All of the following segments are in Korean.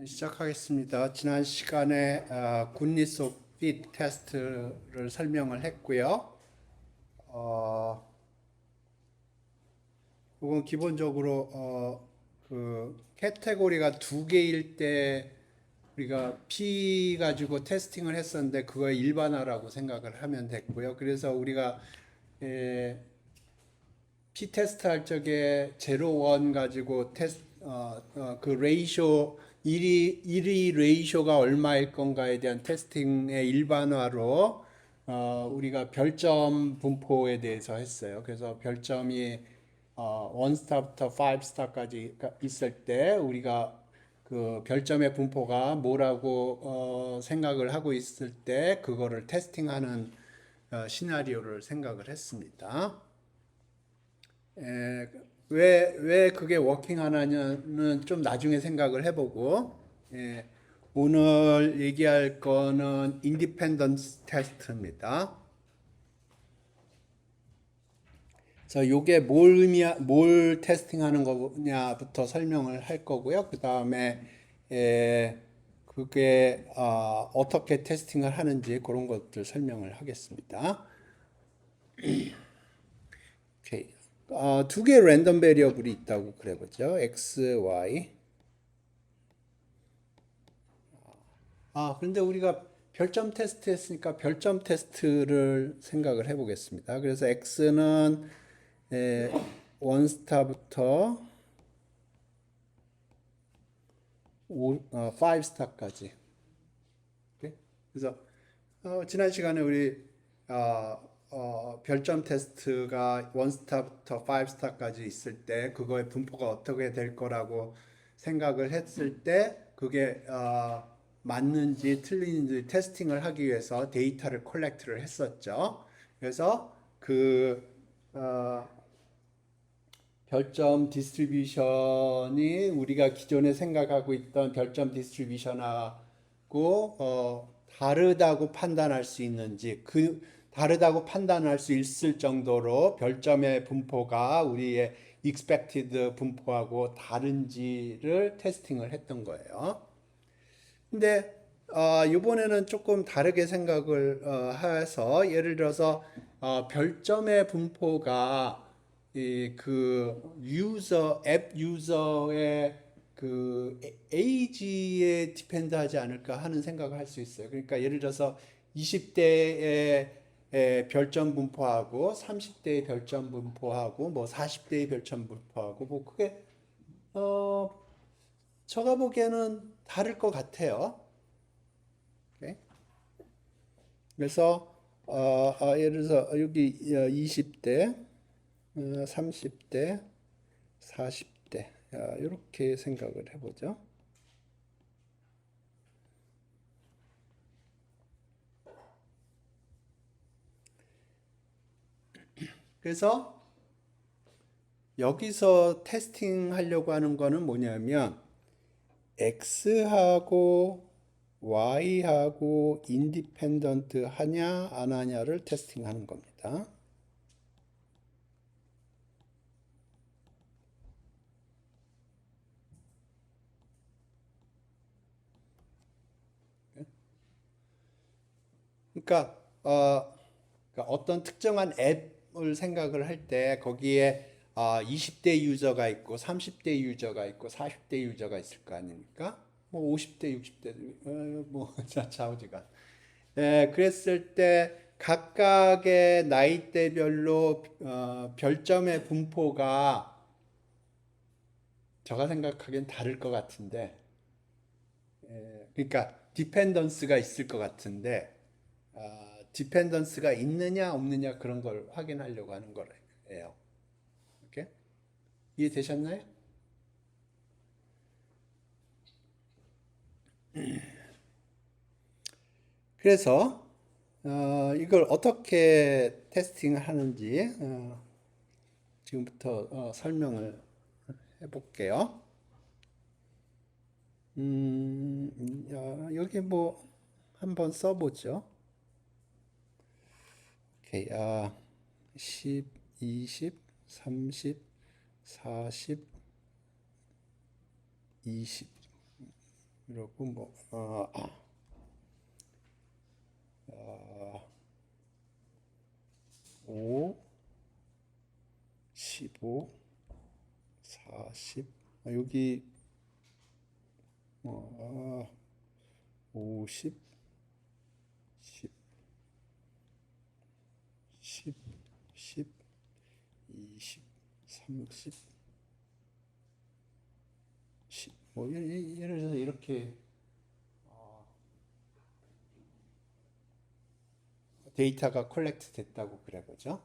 시작하겠습니다. 지난 시간에 굿니스 오브 핏 테스트를 설명을 했고요. 어, 이건 기본적으로 그 카테고리가 두 개일 때 우리가 P 가지고 테스팅을 했었는데 그거의 일반화라고 생각을 하면 됐고요. 그래서 우리가 P 테스트 할 적에 0, 1 가지고 그 레이쇼 1이 레이쇼가 얼마일 건가에 대한 테스팅의 일반화로 우리가 별점 분포에 대해서 했어요. 그래서 별점이 1스타부터 5스타까지 있을 때 우리가 그 별점의 분포가 뭐라고 생각을 하고 있을 때 그거를 테스팅하는 시나리오를 생각을 했습니다. 왜 그게 워킹하냐는 좀 나중에 생각을 해보고, 오늘 얘기할 거는 인디펜던스 테스트입니다. 자, 요게 뭘 테스팅하는 거냐부터 설명을 할 거고요. 그 다음에 그게 어떻게 테스팅을 하는지 그런 것들 설명을 하겠습니다. 오케이. 두 개의 랜덤 베리어블이 있다고 그래 보죠. x, y. 그런데 우리가 별점 테스트 했으니까 별점 테스트를 생각을 해 보겠습니다. 그래서 x는 원스타부터 5스타까지. 그래서 지난 시간에 우리 별점 테스트가 원스타부터 5스타까지 있을 때 그거의 분포가 어떻게 될 거라고 생각을 했을 때 그게 맞는지 틀리는지 테스팅을 하기 위해서 데이터를 콜렉트를 했었죠. 그래서 그 어, 별점 디스트리뷰션이 우리가 기존에 생각하고 있던 별점 디스트리뷰션하고 다르다고 판단할 수 있는지 다르다고 판단할 수 있을 정도로 별점의 분포가 우리의 expected 분포하고 다른지를 테스팅을 했던 거예요. 근데 이번에는 조금 다르게 생각을 해서 예를 들어서 별점의 분포가 그 앱 유저의 그 에이지에 디펜드하지 않을까 하는 생각을 할 수 있어요. 그러니까 예를 들어서 20대의 별점 분포하고 30대의 별점 분포하고 뭐 40대의 별점 분포하고 뭐 그게 어 제가 보기에는 다를 것 같아요. 오케이? 그래서 예를 들어서 여기 20대, 30대, 40대 이렇게 생각을 해보죠. 그래서 여기서 테스팅 하려고 하는 거는 뭐냐면 X하고 Y하고 인디펜던트 하냐 안 하냐를 테스팅하는 겁니다. 그러니까 어떤 특정한 앱을 생각을 할 때 거기에 20대 유저가 있고 30대 유저가 있고 40대 유저가 있을 거 아닙니까? 뭐 50대, 60대 뭐 좌우지간. 그랬을 때 각각의 나이대별로 별점의 분포가 제가 생각하기엔 다를 것 같은데, 그러니까 디펜던스가 있을 것 같은데 디펜던스가 있느냐 없느냐 그런 걸 확인하려고 하는 거예요. 오케이? 이해되셨나요? 그래서 이걸 어떻게 테스팅하는지 지금부터 설명을 해볼게요. 여기 뭐 한번 써보죠. 오케이, 10, 20, 30, 40, 20. 이러고 뭐 5, 15, 40 여기 50, 10, 10, 10, 20, 30, 10. 뭐 예를 들어서 이렇게 데이터가 컬렉트 됐다고 그래 보죠.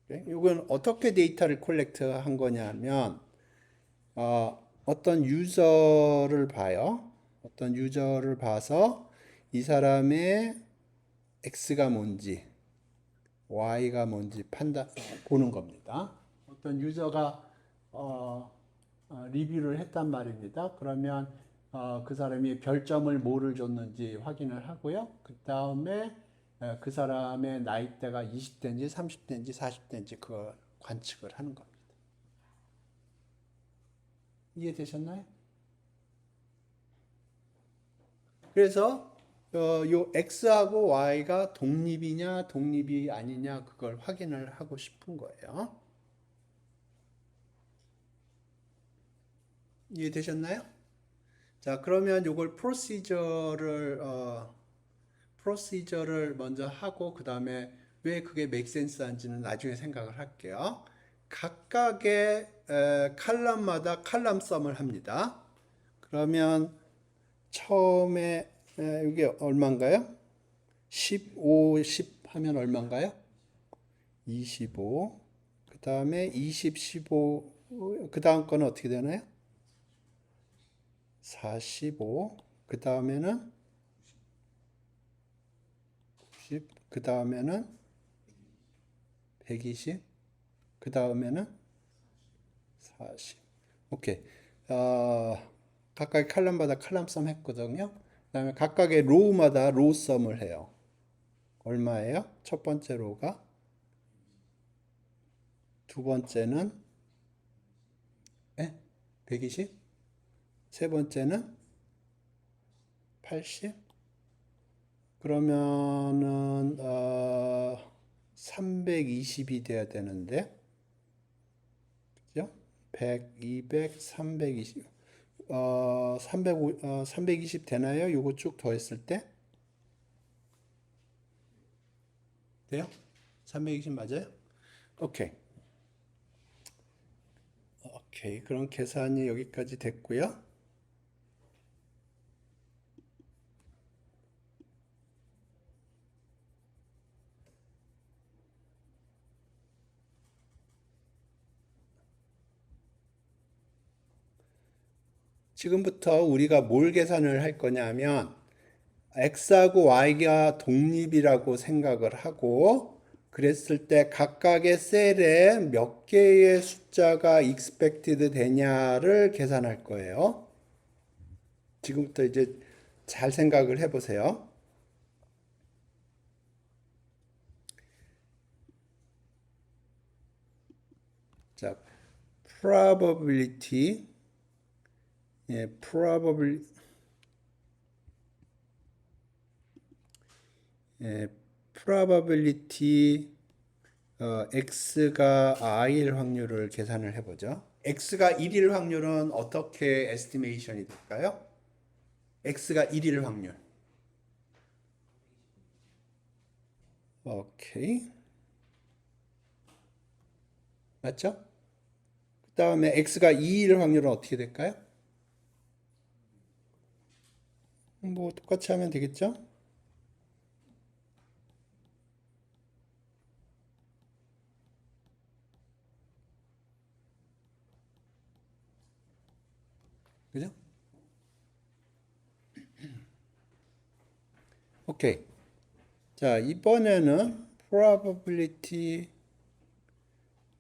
이건 어떻게 데이터를 컬렉트 한 거냐면 어떤 유저를 봐요. 어떤 유저를 봐서 이 사람의 X가 뭔지 Y가 뭔지 보는 겁니다. 어떤 유저가 리뷰를 했단 말입니다. 그러면 그 사람이 별점을 뭐를 줬는지 확인을 하고요. 그 다음에 그 사람의 나이대가 20대인지 30대인지 40대인지 그걸 관측을 하는 겁니다. 이해되셨나요? 그래서 요 X하고 Y가 독립이냐 독립이 아니냐 그걸 확인을 하고 싶은 거예요. 이해되셨나요? 자, 그러면 요걸 프로시저를 먼저 하고 그 다음에 왜 그게 make sense 한지는 나중에 생각을 할게요. 각각의 칼럼마다 칼럼 썸을 합니다. 그러면 처음에 이게 얼마인가요? 15, 10 하면 얼마인가요? 25. 그 다음에 20, 15. 그 다음 거는 어떻게 되나요? 45. 그 다음에는 90. 그 다음에는 120. 그 다음에는 40. 오케이. 각각의 칼럼마다 칼럼썸 했거든요. 그 다음에 각각의 로우마다 로우썸을 해요. 얼마예요? 첫 번째 로우가 두 번째는 120, 세 번째는 80, 그러면은 320이 돼야 되는데, 그죠? 100, 200, 320, 320 되나요? 요거 쭉 더했을 때 돼요? 320 맞아요? 오케이. 오케이. 그럼 계산이 여기까지 됐고요. 지금부터 우리가 뭘 계산을 할 거냐면 X하고 Y가 독립이라고 생각을 하고 그랬을 때 각각의 셀에 몇 개의 숫자가 expected 되냐를 계산할 거예요. 지금부터 이제 잘 생각을 해보세요. 자, probability, 예, probability x가 i일 확률을 계산을 해보죠. x가 1일 확률은 어떻게 에스티메이션이 될까요? x가 1일 확률. 오케이. 맞죠? 그 다음에 x가 2일 확률은 어떻게 될까요? 뭐 똑같이 하면 되겠죠? 그죠? 오케이. 자, 이번에는 probability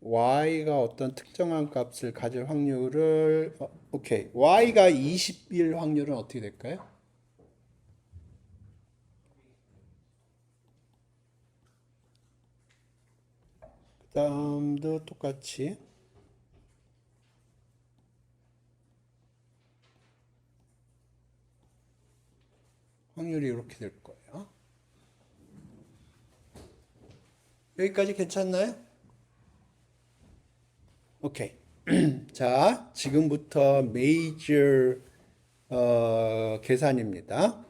y가 어떤 특정한 값을 가질 확률을 오케이. y가 20일 확률은 어떻게 될까요? 그 다음도 똑같이 확률이 이렇게 될 거예요. 여기까지 괜찮나요? 오케이. 자, 지금부터 major 계산입니다.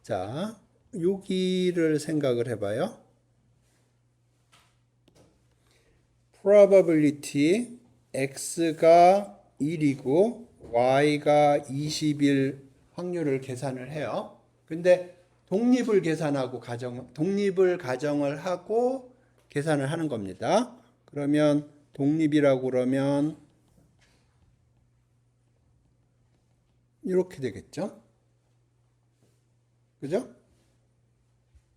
자, 여기를 생각을 해봐요. probability x가 1이고 y가 20일 확률을 계산을 해요. 근데 독립을 가정을 하고 계산을 하는 겁니다. 그러면 독립이라고 그러면 이렇게 되겠죠? 그죠?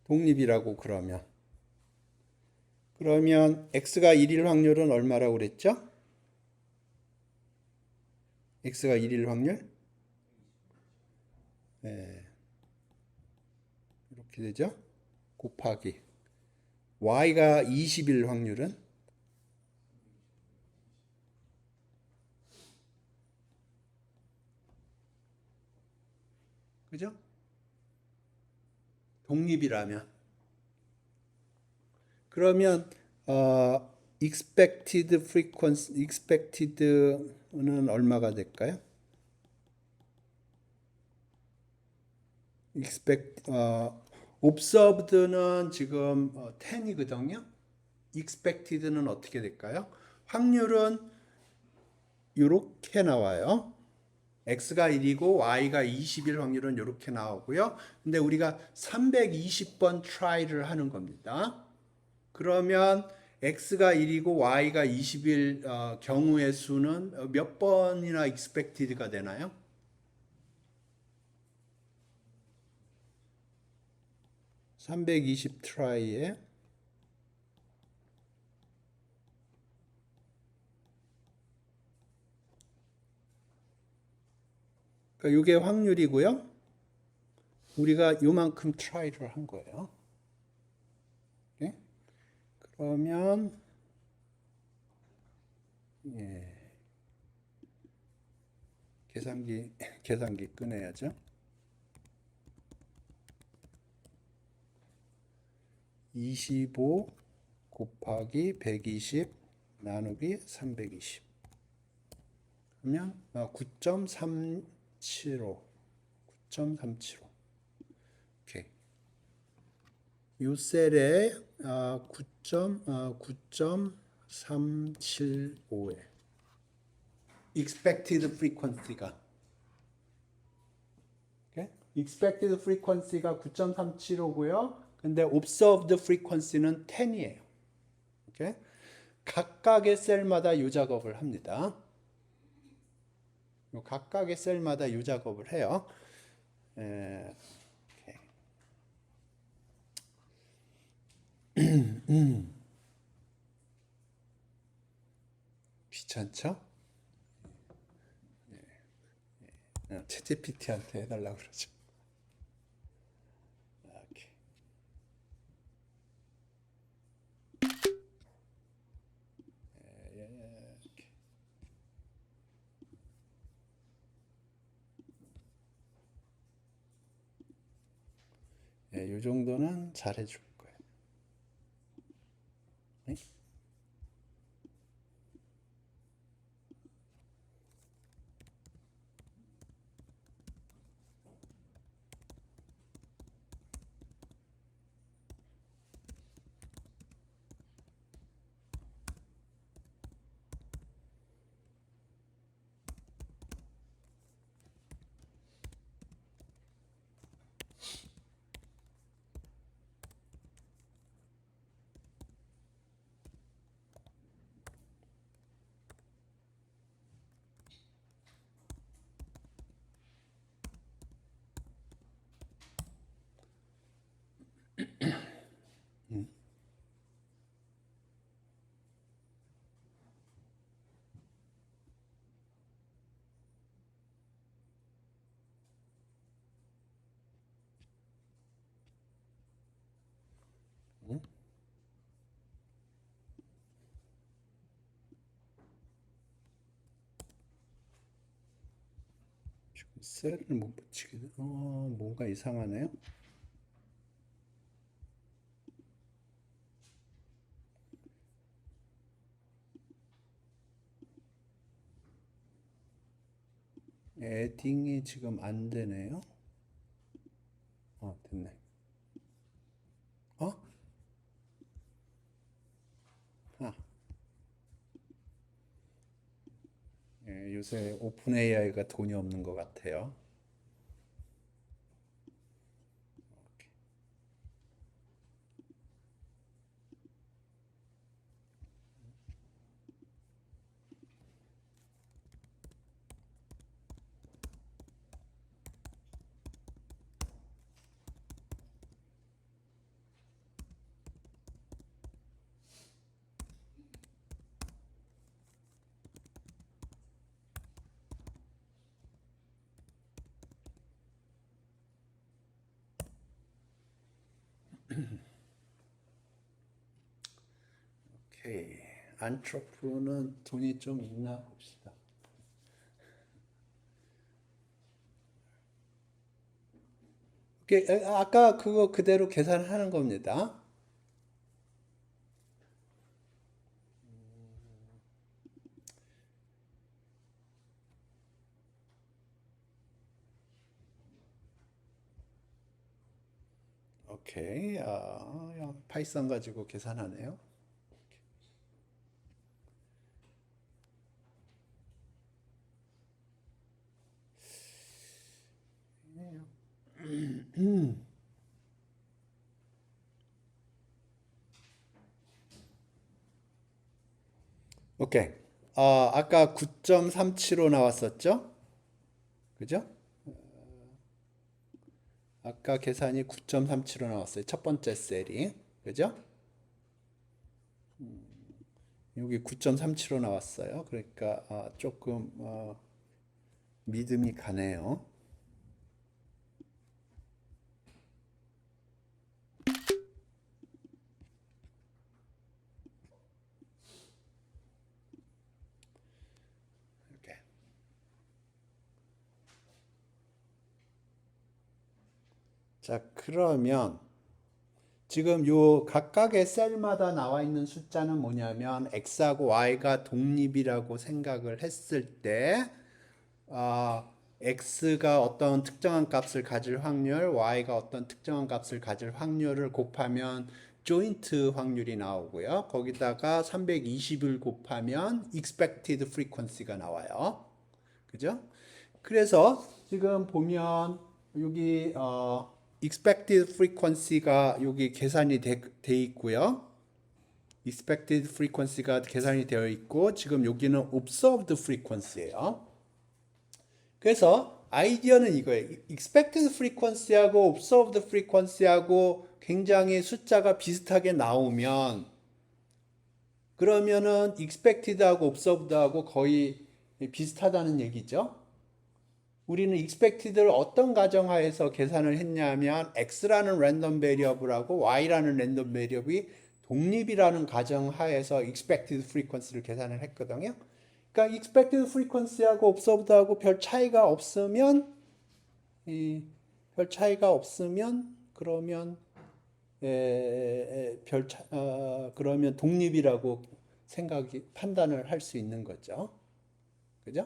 독립이라고 그러면 x가 1일 확률은 얼마라고 그랬죠? x가 1일 확률? 네, 이렇게 되죠? 곱하기 y가 20일 확률은 그죠? 독립이라면 그러면 expected는 얼마가 될까요? observed는 지금 10이거든요. expected는 어떻게 될까요? 확률은 이렇게 나와요. x가 1이고 y가 20일 확률은 이렇게 나오고요. 근데 우리가 320번 try를 하는 겁니다. 그러면 x가 1이고 y가 20일 경우의 수는 몇 번이나 expected가 되나요? 320 try에 그러니까 이게 확률이고요. 우리가 요만큼 try를 한 거예요. 네? 그러면 예. 계산기 꺼내야죠. 25 곱하기 120 나누기 320 그러면 9.375 오케이. 요 셀에 9.375에 expected frequency가 okay? expected frequency가 9.375고요. 근데 observed frequency는 10이에요. 오케이? 각각의 셀마다 이 작업을 합니다. 각각의 셀마다 이 작업을 해요. 귀찮죠? 챗GPT한테 해달라고 그러죠. 오케이. 이 정도는 잘해줄 거예요. 네? 셀을 못 붙이게 뭔가 이상하네요. 에딩이 지금 안 되네요. 됐네. 어? 아, 요새 오픈 AI가 돈이 없는 것 같아요. 오케이. 안트로프는 돈이 좀 있나 봅시다. 아까 그거 그대로 계산하는 겁니다. 오케이. 파이썬 가지고 계산하네요. 오케이. 아까 9.37로 나왔었죠? 그죠? 아까 계산이 9.37로 나왔어요. 첫 번째 셀이. 그죠? 여기 9.37로 나왔어요. 그러니까 조금 믿음이 가네요. 이렇게. 자, 그러면 지금 요 각각의 셀마다 나와 있는 숫자는 뭐냐면 x하고 y가 독립이라고 생각을 했을 때 x가 어떤 특정한 값을 가질 확률, y가 어떤 특정한 값을 가질 확률을 곱하면 조인트 확률이 나오고요. 거기다가 320을 곱하면 expected frequency가 나와요. 그죠? 그래서 지금 보면 여기 expected frequency가 여기 계산이 돼 있고요. expected frequency가 계산이 되어 있고 지금 여기는 observed frequency예요. 그래서 아이디어는 이거예요. expected frequency하고 observed frequency하고 굉장히 숫자가 비슷하게 나오면 그러면은 expected하고 observed하고 거의 비슷하다는 얘기죠. 우리는 expected를 어떤 가정하에서 계산을 했냐면 x라는 랜덤 베리어블하고 y라는 랜덤 베리어블이 독립이라는 가정하에서 expected frequency를 계산을 했거든요. 그러니까 expected frequency하고 observed하고 별 차이가 없으면 그러면 그러면 독립이라고 판단을 할 수 있는 거죠. 그죠?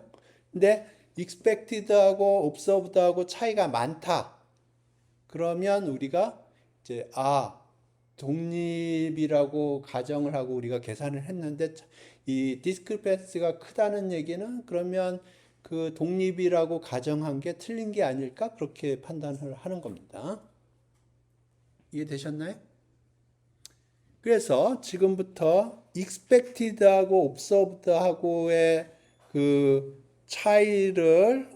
근데 expected하고 observed하고 차이가 많다. 그러면 우리가 이제 독립이라고 가정을 하고 우리가 계산을 했는데 이 discrepancy가 크다는 얘기는 그러면 그 독립이라고 가정한 게 틀린 게 아닐까? 그렇게 판단을 하는 겁니다. 이해되셨나요? 그래서 지금부터 expected하고 observed하고의 그 차이를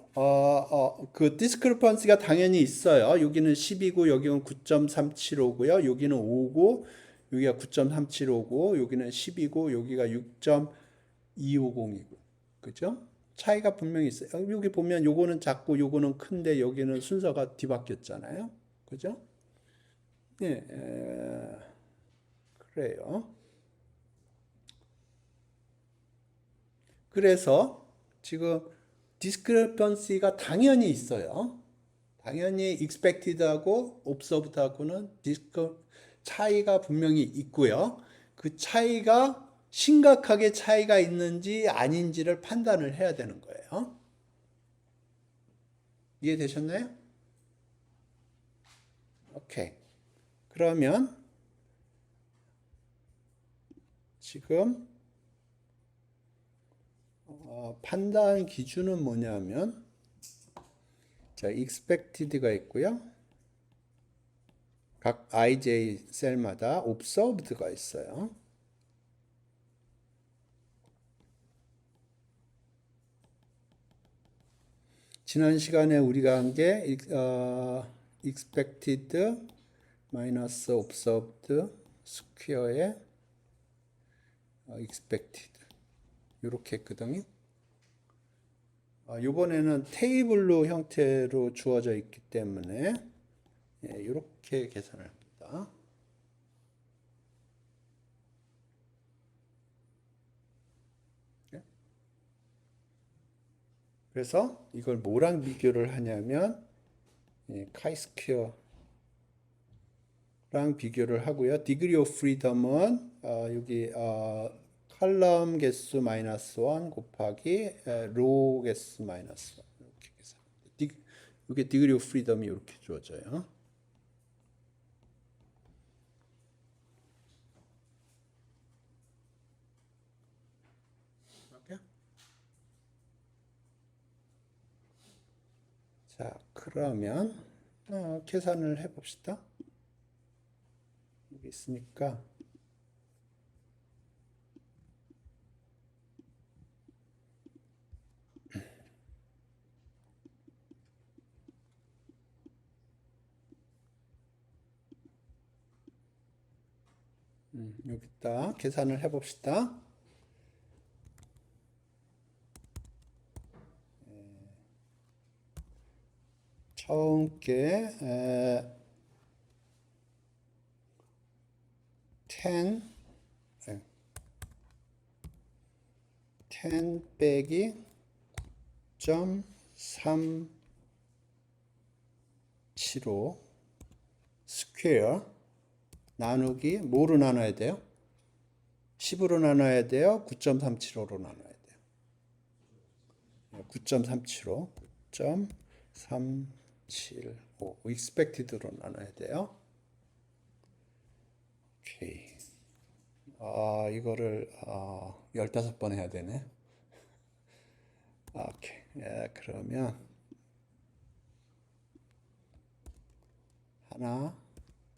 그 discrepancy가 당연히 있어요. 여기는 10이고 여기는 9.375고요. 여기는 5고 여기가 9.375고 여기는 10이고 여기가 6.250이고 그죠? 차이가 분명히 있어요. 여기 보면 요거는 작고 요거는 큰데 여기는 순서가 뒤바뀌었잖아요. 그죠? 네, 그래요. 그래서 지금 discrepancy가 당연히 있어요. 당연히 expected하고 observed하고는 차이가 분명히 있고요. 그 차이가 심각하게 차이가 있는지 아닌지를 판단을 해야 되는 거예요. 이해되셨나요? 오케이. 그러면 지금 판단 기준은 뭐냐면 자, expected가 있고요. 각 ij 셀마다 observed가 있어요. 지난 시간에 우리가 한 게 expected 마이너스 observed 스퀘어의 expected 이렇게 했거든요. 이번에는 테이블로 형태로 주어져 있기 때문에 이렇게 계산을 합니다. 그래서 이걸 뭐랑 비교를 하냐면 카이스퀘어랑 비교를 하고요. 디그리 오브 프리덤은 여기 칼럼 개수 마이너스 1 곱하기 로 개수 마이너스 1 이렇게 계산. 이게 디그리 오브 프리덤이 이렇게 주어져요. 자, 그러면 계산을 해봅시다. 여기 있으니까 여기다 계산을 해봅시다. 처음 게 10 빼기 9.375 스퀘어 나누기 뭐로 나눠야 돼요? 10으로 나눠야 돼요? 9.375로 나눠야 돼요? 9.375 9.375 expected로 나눠야 돼요. 오케이. 이거를 15번 해야 되네. 오케이. 그러면 하나,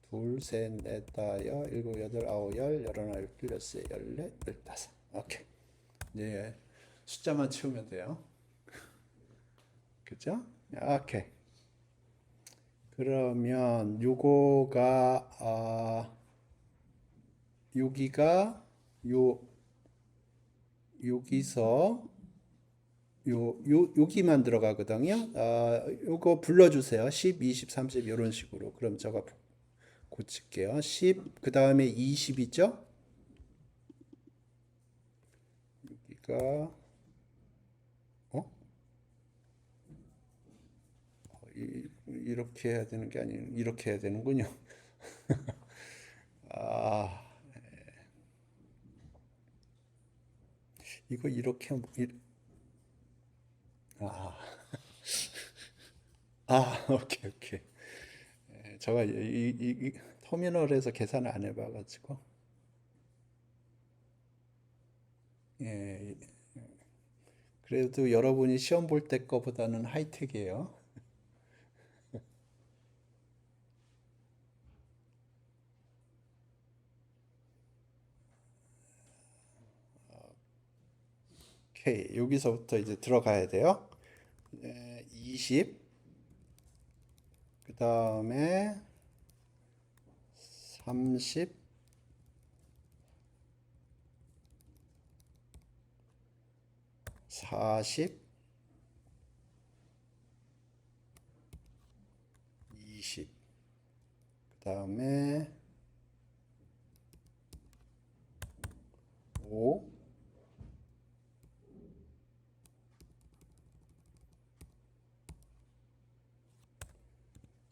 둘, 셋, 넷, 다, 일곱, 여덟, 아홉, 열, 열하나, 열둘, 열세, 열넷, 열다섯. 오케이. 이제 숫자만 채우면 돼요. 그죠? 오케이. 그러면 요거가 여기가 여기서 여기만 들어가거든요. 요거 불러주세요. 10, 20, 30 이런 식으로. 그럼 제가 고칠게요. 10, 그 다음에 20이죠? 여기가 이렇게 해야 되는 게 아니고 이렇게 해야 되는군요. 이거 이렇게 오케이 오케이. 제가 이 터미널에서 계산을 안 해봐가지고 예, 그래도 여러분이 시험 볼 때 거보다는 하이텍이에요. 오케이 여기서부터 이제 들어가야 돼요. 20, 그 다음에 30, 40, 20, 그 다음에 5,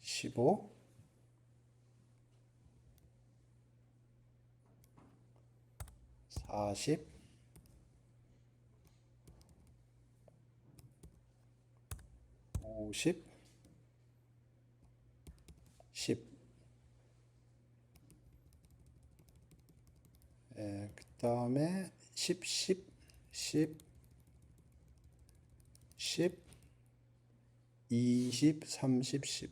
15, 40, 50, 그 다음에 10, 10, 10, 10, 20, 30, 10,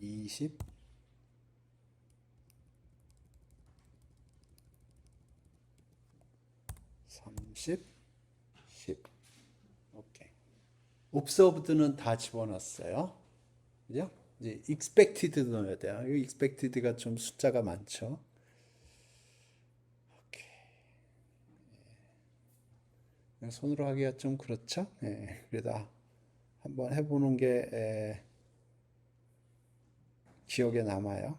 20, 30, 10. 오케이. observed는 다 집어넣었어요. 그죠? 이제 expected도 넣어야 돼요. 이 expected가 좀 숫자가 많죠. 오케이. 그냥 손으로 하기가 좀 그렇죠? 예, 그래도 한번 해보는 게 기억에 남아요.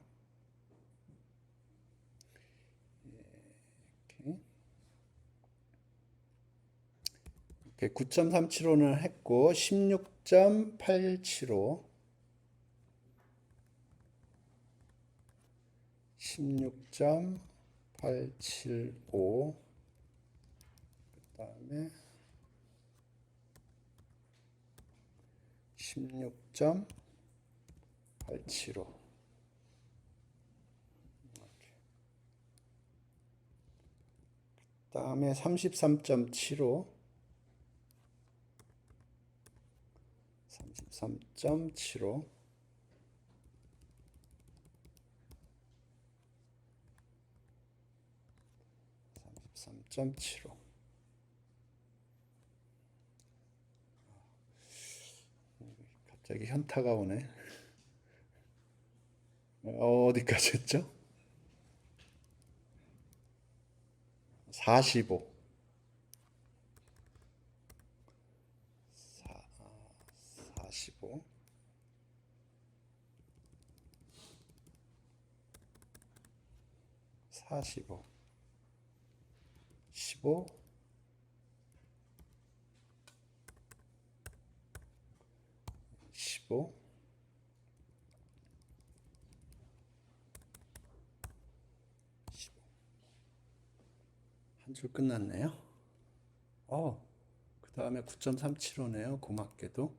오케이. 9.375는 했고 16.875 16.875 그다음에 16.875 그다음에 33.75 33.75 33.75 갑자기 현타가 오네. 어디까지 했죠? 45 45 45 15 15 한 줄 끝났네요. 그 다음에 9.375네요. 고맙게도.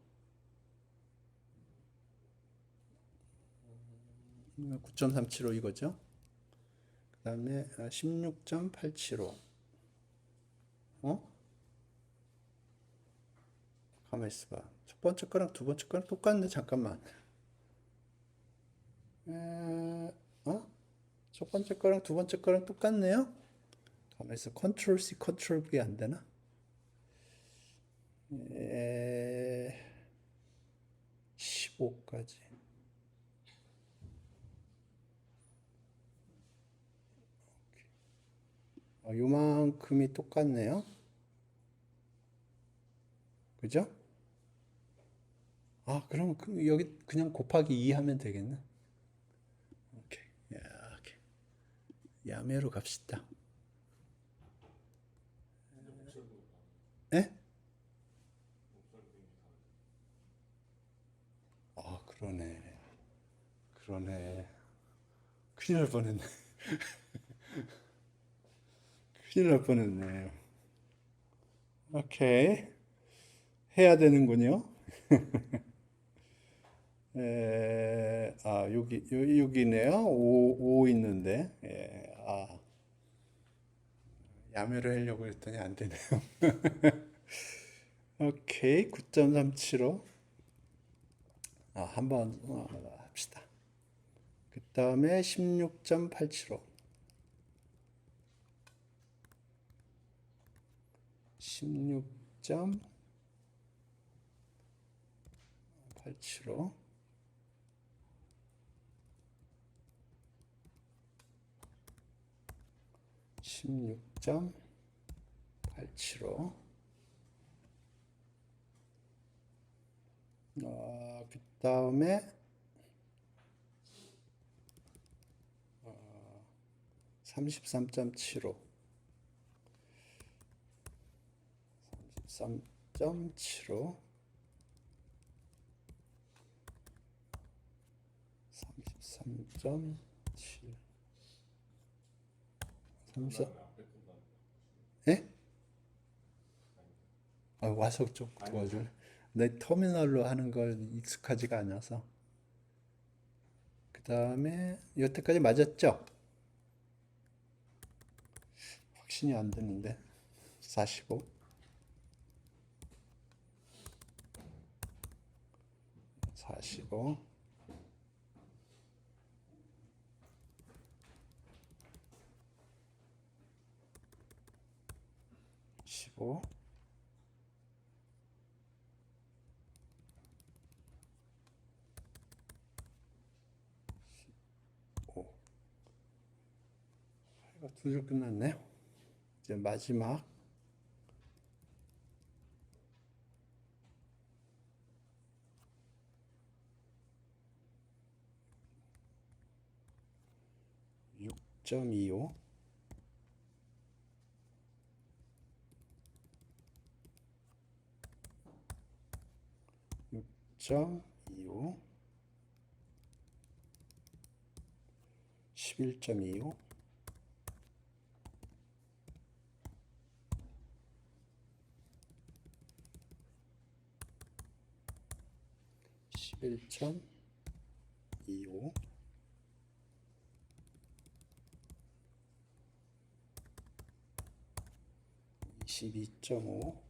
9.375 이거죠. 그 다음에 16.875 가만 있어봐. 첫 번째 거랑 두 번째 거랑 똑같네. 잠깐만. 첫 번째 거랑 두 번째 거랑 똑같네요. 가만 있어. 컨트롤 C, 컨트롤 V 안 되나? 15까지. 요만큼이 똑같네요. 그죠? 그럼 여기 그냥 곱하기 2 하면 되겠네. 오케이. 오케이. 야매로 갑시다. 에? 그러네. 그러네. 큰일 날 뻔했네. 큰일 날 뻔했네. 오케이. 해야 되는군요. 여기네요. 5 있는데. 야매를 하려고 했더니 안 되네요. 오케이. 9.375. 한번 합시다. 그 다음에 16.875. 16.875. 16.875. 그 다음에 33.75. 33.75. 33.7. 33. 예? 와서 좀 도와줄. 내 터미널로 하는 걸 익숙하지가 않아서. 그 다음에 여태까지 맞았죠? 확신이 안 드는데 45 45 15 5 두 줄 끝났네요. 이제 마지막 6.25 6.25 11.25 11.25 22.5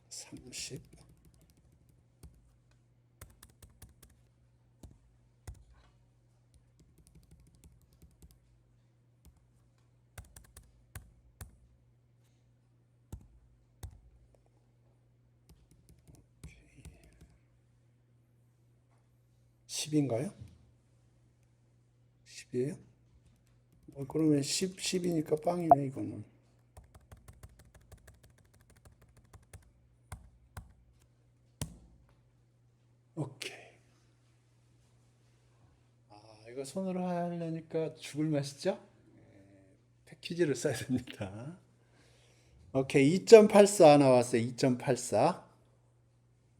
30 10인가요? 10이에요? 그러면 10이니까 빵이네 이거는. 오케이. 이거 손으로 하려니까 죽을 맛이죠? 패키지를 써야 됩니다. 오케이, 2.84 나왔어요. 2.84.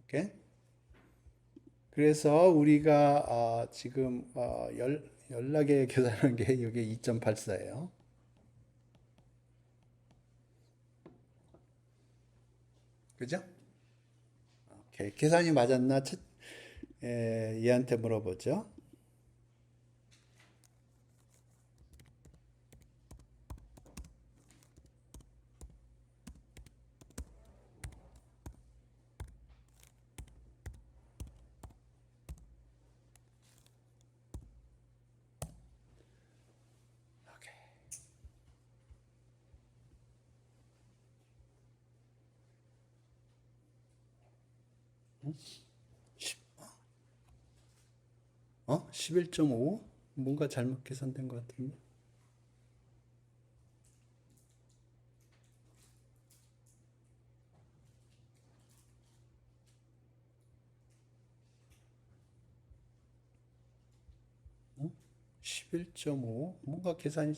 오케이. 그래서 우리가 지금 연락에 계산한 게 이게 2.84예요. 그죠? 오케이. 계산이 맞았나? 얘한테 물어보죠. 오케이. 응? 11.5? 뭔가 잘못 계산된 것 같은데. 11.5? 뭔가 계산이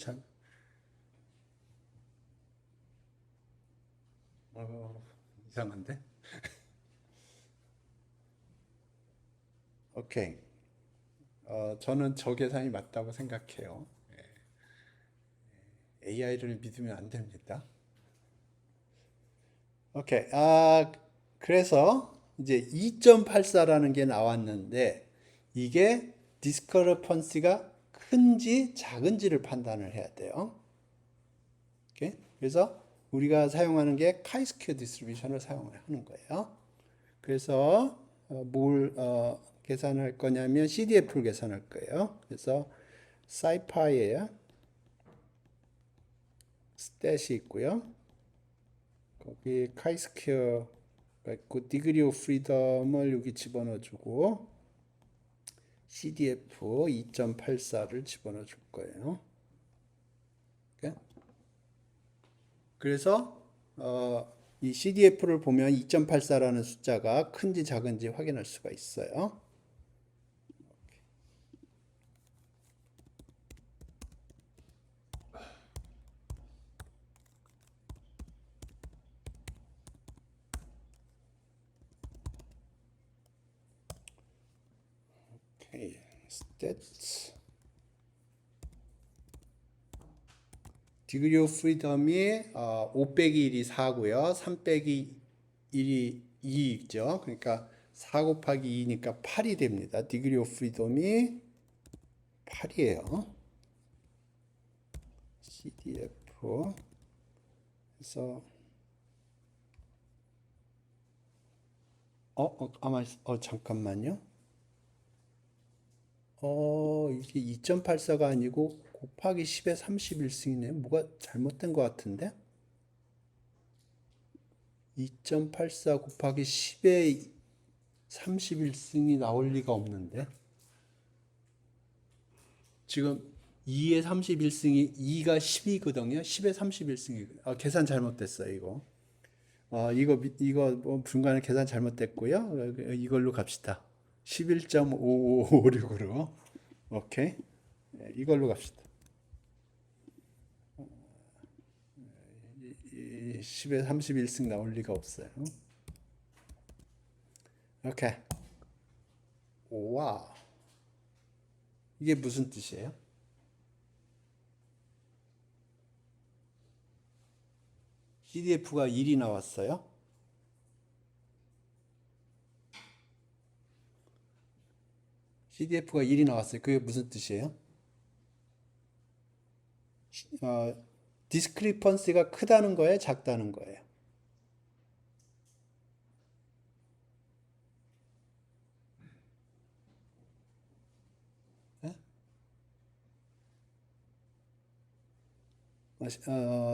이상한데? 오케이. 저는 저 계산이 맞다고 생각해요. AI를 믿으면 안 됩니다. 오케이. 그래서 이제 2.84라는 게 나왔는데 이게 디스커러펀시가 큰지 작은지를 판단을 해야 돼요. 오케이. 그래서 우리가 사용하는 게 카이스큐 디스트리뷰션을 사용하는 거예요. 그래서 뭘 계산할 거냐면 CDF를 계산할 거예요. 그래서 사이파이에 스탯이 있고요. 거기 카이스퀘어가 있고 디그리 오브 프리덤을 여기 집어넣어주고 CDF 2.84를 집어넣어 줄 거예요. 오케이? 그래서 이 CDF를 보면 2.84라는 숫자가 큰지 작은지 확인할 수가 있어요. 오케이. stats 디그리 오브 프리덤이 5 빼기 1이 4고요. 3 빼기 1이 2죠. 그러니까 4 곱하기 2니까 8이 됩니다. 디그리 오브 프리덤이 8이에요. CDF 그래서 잠깐만요. 이게 2.84가 아니고 곱하기 10의 31승이네. 뭐가 잘못된 것 같은데? 2.84 곱하기 10의 31승이 나올 리가 없는데. 지금 2의 31승이 2가 10이거든요. 10의 31승이. 계산 잘못됐어요, 이거. 이거 뭐 중간에 계산 잘못됐고요. 이걸로 갑시다. 11.5556으로. 오케이. 네, 이걸로 갑시다. 10에 31승 나올 리가 없어요. 오케이. 와. 이게 무슨 뜻이에요? CDF가 1이 나왔어요? CDF가 1이 나왔어요. 그게 무슨 뜻이에요? 디스크리펀시가 크다는 거예요? 작다는 거예요?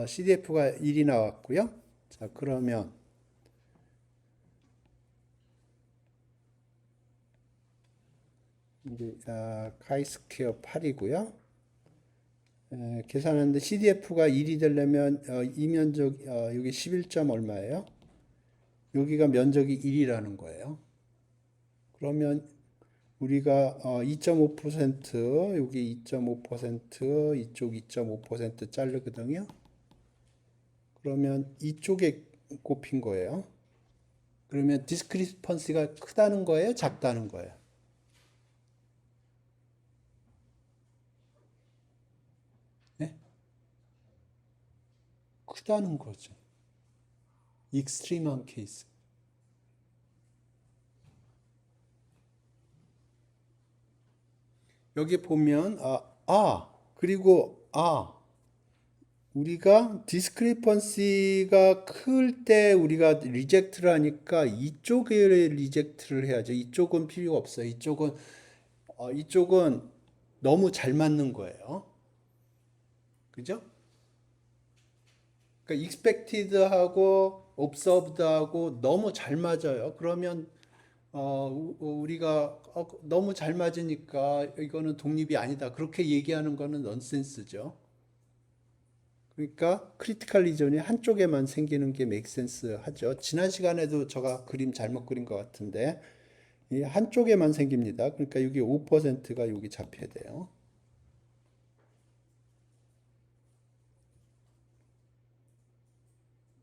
CDF가 1이 나왔고요. 자, 그러면 이제 카이스퀘어 8이고요. 계산하는데 CDF가 1이 되려면 이 면적 여기 11점 얼마예요? 여기가 면적이 1이라는 거예요. 그러면 우리가 2.5% 여기 2.5% 이쪽 2.5% 자르거든요. 그러면 이쪽에 꼽힌 거예요. 그러면 디스크리펀시가 크다는 거예요? 작다는 거예요? 네? 크다는 거죠. 익스트림한 케이스. 여기 보면 그리고 우리가 디스크리펀시가 클 때 우리가 리젝트를 하니까 이쪽에 리젝트를 해야죠. 이쪽은 필요가 없어요. 이쪽은 너무 잘 맞는 거예요. 그죠? 그러니까 expected하고 observed하고 너무 잘 맞아요. 그러면 우리가 너무 잘 맞으니까 이거는 독립이 아니다. 그렇게 얘기하는 거는 넌센스죠. 그러니까 크리티컬 리전이 한쪽에만 생기는 게 메이크 센스 하죠. 지난 시간에도 제가 그림 잘못 그린 것 같은데 이 한쪽에만 생깁니다. 그러니까 여기 5%가 여기 잡혀야 돼요.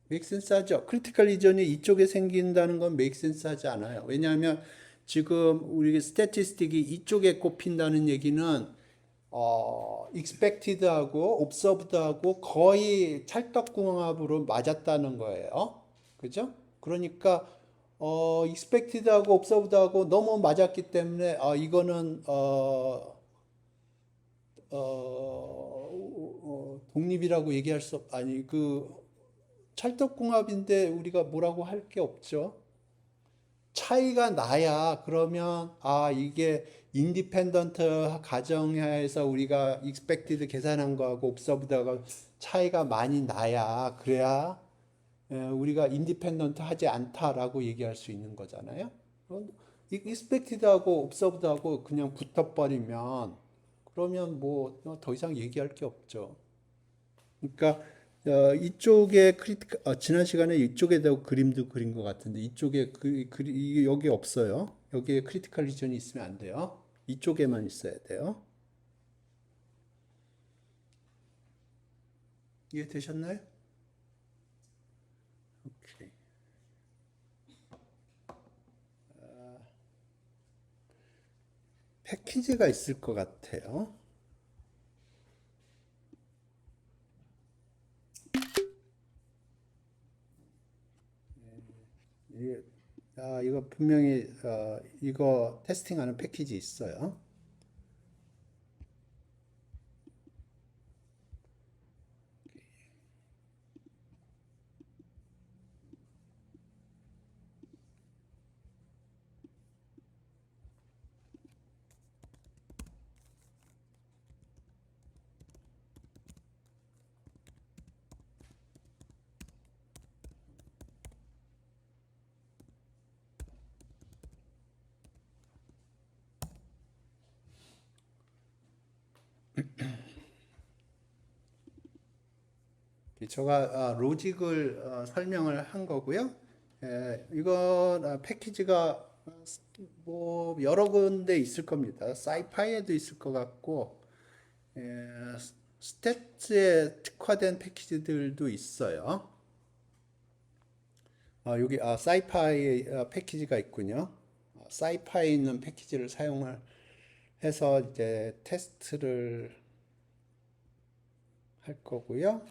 메이크 센스 하죠. 크리티컬 리전이 이쪽에 생긴다는 건 메이크 센스 하지 않아요. 왜냐하면 지금 우리 스태티스틱이 이쪽에 꼽힌다는 얘기는 expected하고 observed하고 거의 찰떡궁합으로 맞았다는 거예요. 그죠? 그러니까 expected하고 observed하고 너무 맞았기 때문에 이거는 독립이라고 얘기할 수 아니 그 찰떡궁합인데 우리가 뭐라고 할 게 없죠. 차이가 나야 그러면 이게 인디펜던트 가정하에서 우리가 익스펙티드 계산한 거하고 옵서브드하고 차이가 많이 나야 그래야 우리가 인디펜던트 하지 않다라고 얘기할 수 있는 거잖아요. 익스펙티드하고 옵서브드하고 그냥 붙어버리면 그러면 뭐 더 이상 얘기할 게 없죠. 그러니까 이쪽에 지난 시간에 이쪽에 대고 그림도 그린 것 같은데 이쪽에 여기 없어요. 여기에 크리티컬 리전이 있으면 안 돼요. 이쪽에만 있어야 돼요. 이해되셨나요? 오케이. 패키지가 있을 것 같아요. 이거 분명히 이거 테스팅하는 패키지 있어요. 제가 로직을 설명을 한 거고요. 이거 패키지가 뭐 여러 군데 있을 겁니다. 사이파이에도 있을 것 같고 스탯에 특화된 패키지들도 있어요. 여기 사이파이 패키지가 있군요. 사이파이에 있는 패키지를 사용을 해서 이제 테스트를 할 거고요.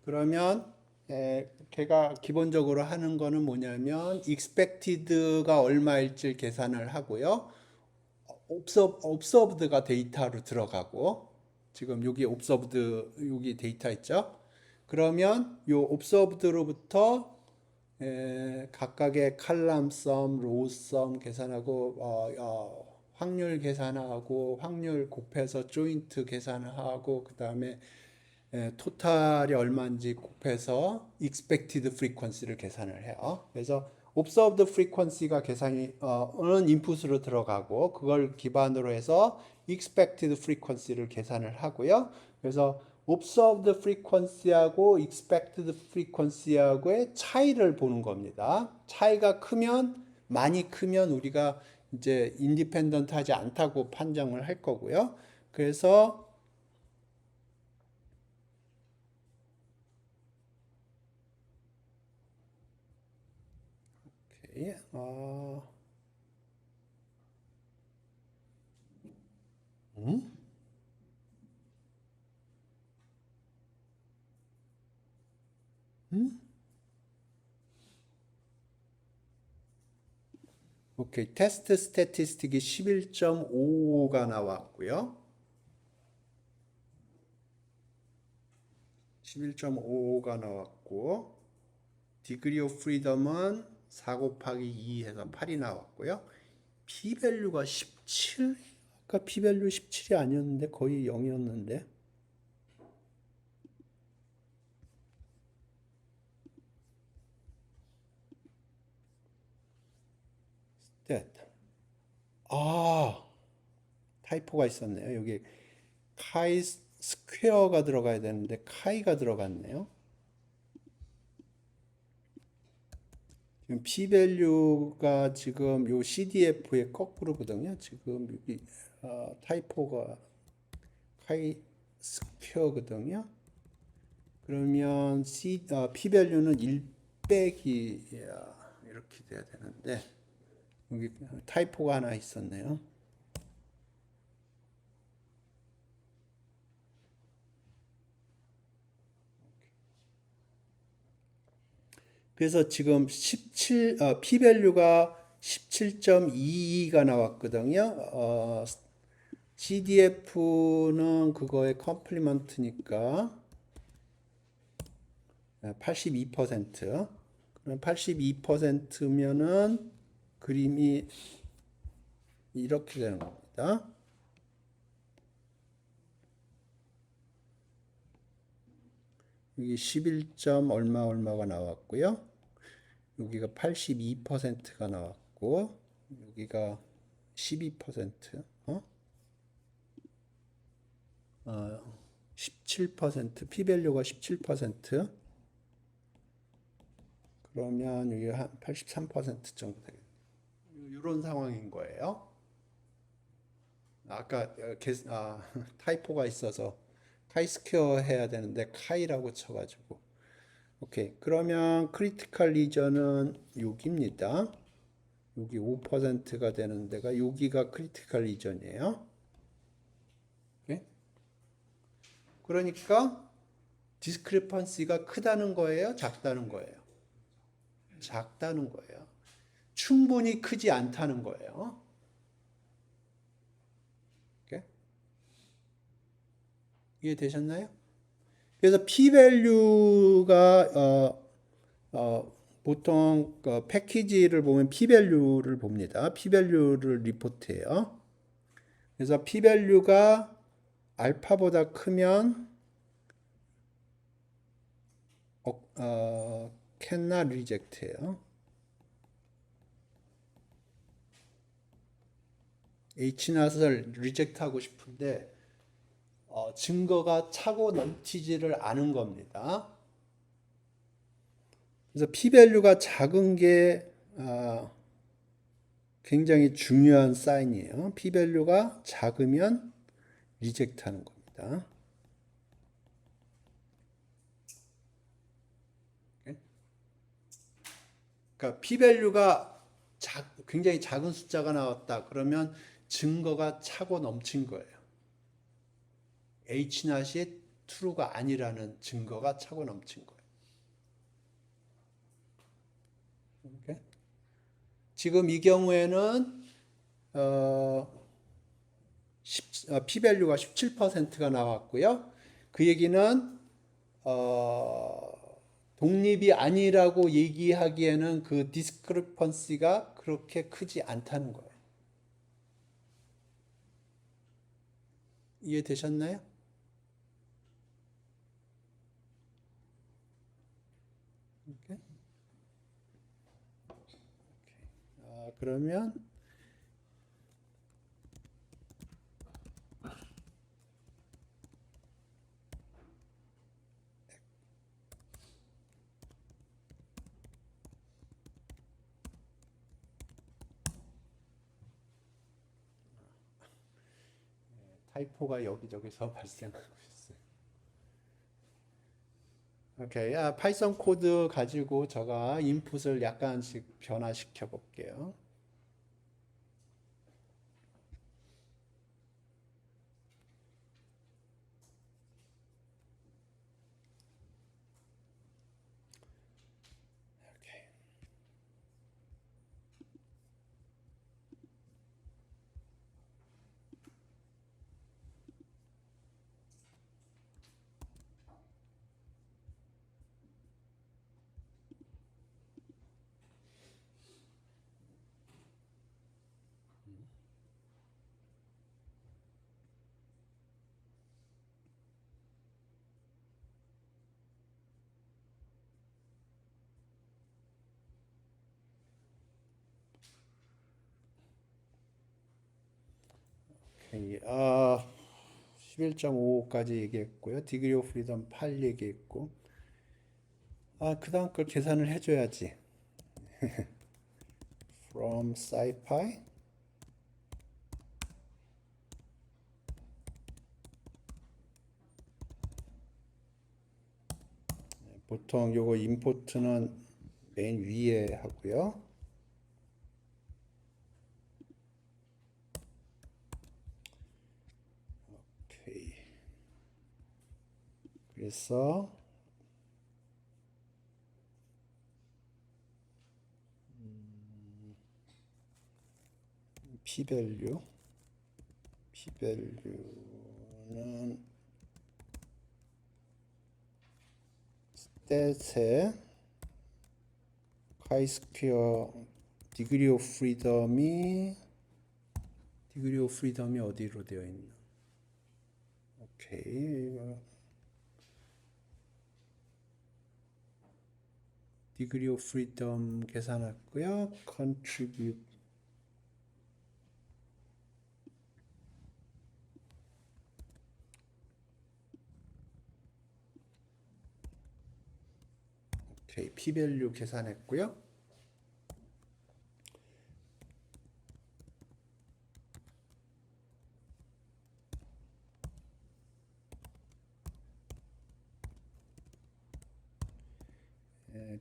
그러면 걔가 기본적으로 하는 거는 뭐냐면 expected가 얼마일지 계산을 하고요. observed가 데이터로 들어가고 지금 여기 observed 여기 데이터 있죠. 그러면 요 observed로부터 각각의 칼럼 썸, 로우 썸 계산하고 확률 계산하고 확률 곱해서 조인트 계산하고 그 다음에 토탈이 얼마인지 곱해서 expected frequency를 계산을 해요. 그래서 observed frequency가 계산이 어느 인풋으로 들어가고 그걸 기반으로 해서 expected frequency를 계산을 하고요. 그래서 observed frequency하고 expected frequency하고의 차이를 보는 겁니다. 차이가 크면 많이 크면 우리가 이제 인디펜던트 하지 않다고 판정을 할 거고요. 그래서 오케이. 음? 음? 오케이. 테스트 스태티스틱이 11.55가 나왔고요. 11.55가 나왔고 디그리 오브 프리덤은 4 곱하기 2 해서 8이 나왔고요. p-밸류가 17? 아까 p-밸류 17이 아니었는데 거의 0이었는데 스탯 타이포가 있었네요. 여기 카이 스퀘어가 들어가야 되는데 카이가 들어갔네요. 지금 p-밸류가 지금 요 CDF의 거꾸로거든요. 지금 여기 타이포가 카이 스퀘어거든요. 그러면 p-밸류는 1 빼기 이렇게 돼야 되는데 여기 타이포가 하나 있었네요. 그래서 지금 p-밸류가 17.22가 나왔거든요. CDF는 그거의 컴플리먼트니까 82%. 그럼 82%면은 그림이 이렇게 되는 겁니다. 여기 11점 얼마가 나왔고요. 여기가 82%가 나왔고 여기가 12%, 17%, p-밸류가 17%. 그러면 여기 한 83% 정도 되겠네요. 이런 상황인 거예요. 아까 타이포가 있어서 카이스퀘어 해야 되는데 카이라고 쳐가지고 오케이. 그러면 크리티컬 리전은 여기입니다. 여기 5%가 되는 데가 여기가 크리티컬 리전이에요. 오케이? 그러니까 디스크리펀시가 크다는 거예요, 작다는 거예요. 작다는 거예요. 충분히 크지 않다는 거예요. 이렇게? 이해되셨나요? 그래서 p-value가 보통 패키지를 보면 p-value를 봅니다. p-value를 리포트해요. 그래서 p-value가 알파보다 크면 cannot reject해요. H-not을 reject하고 싶은데 증거가 차고 넘치지를 않은 겁니다. 그래서 p-value가 작은 게 굉장히 중요한 사인이에요. p-value가 작으면 리젝트하는 겁니다. 그러니까 p-value가 굉장히 작은 숫자가 나왔다. 그러면 증거가 차고 넘친 거예요. H-not이 true가 아니라는 증거가 차고 넘친 거예요. 오케이? 지금 이 경우에는 p-value가 17%가 나왔고요. 그 얘기는 독립이 아니라고 얘기하기에는 그 discrepancy가 그렇게 크지 않다는 거예요. 이해되셨나요? 오케이. 그러면 타이포가 여기저기서 발생하고 있어요. 오케이. 파이썬 코드 가지고 제가 인풋을 약간씩 변화시켜 볼게요. 오케이. 11.55까지 얘기했고요. 디그리 오브 프리덤 8 얘기했고. 그 다음 걸 계산을 해줘야지. from scipy 보통 요거 임포트는 맨 위에 하고요. 오케이. 그래서 p-value는 stat의 chi-square degree of freedom이 어디로 되어 있나? 오케이. degree of freedom 계산했고요. contribute 오케이. p-value 계산했고요.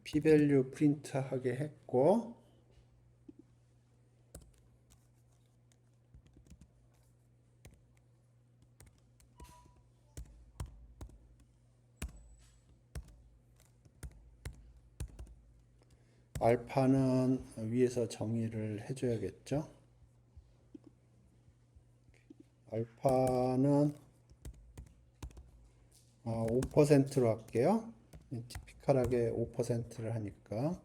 p-value 프린트 하게 했고 알파는 위에서 정의를 해줘야겠죠. 알파는 5%로 할게요. 티피컬하게 5%를 하니까.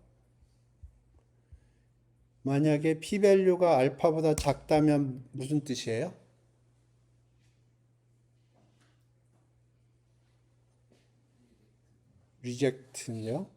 만약에 p-밸류가 알파보다 작다면 무슨 뜻이에요? reject요.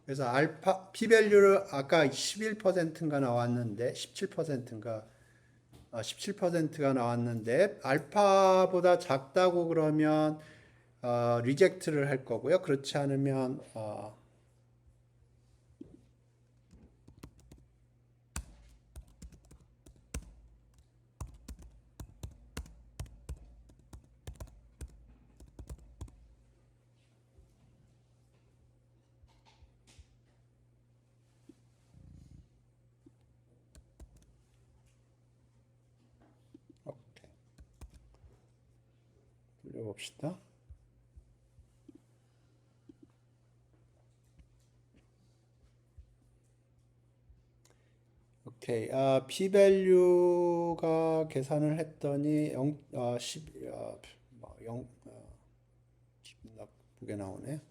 그래서 알파 p-밸류를 아까 11%인가 나왔는데 17%인가 17%가 나왔는데 알파보다 작다고 그러면 리젝트를 할 거고요. 그렇지 않으면 돌려봅시다. 오케이. p-밸류가 계산을 했더니 0, 10, 0, 기분 나쁘게 나오네.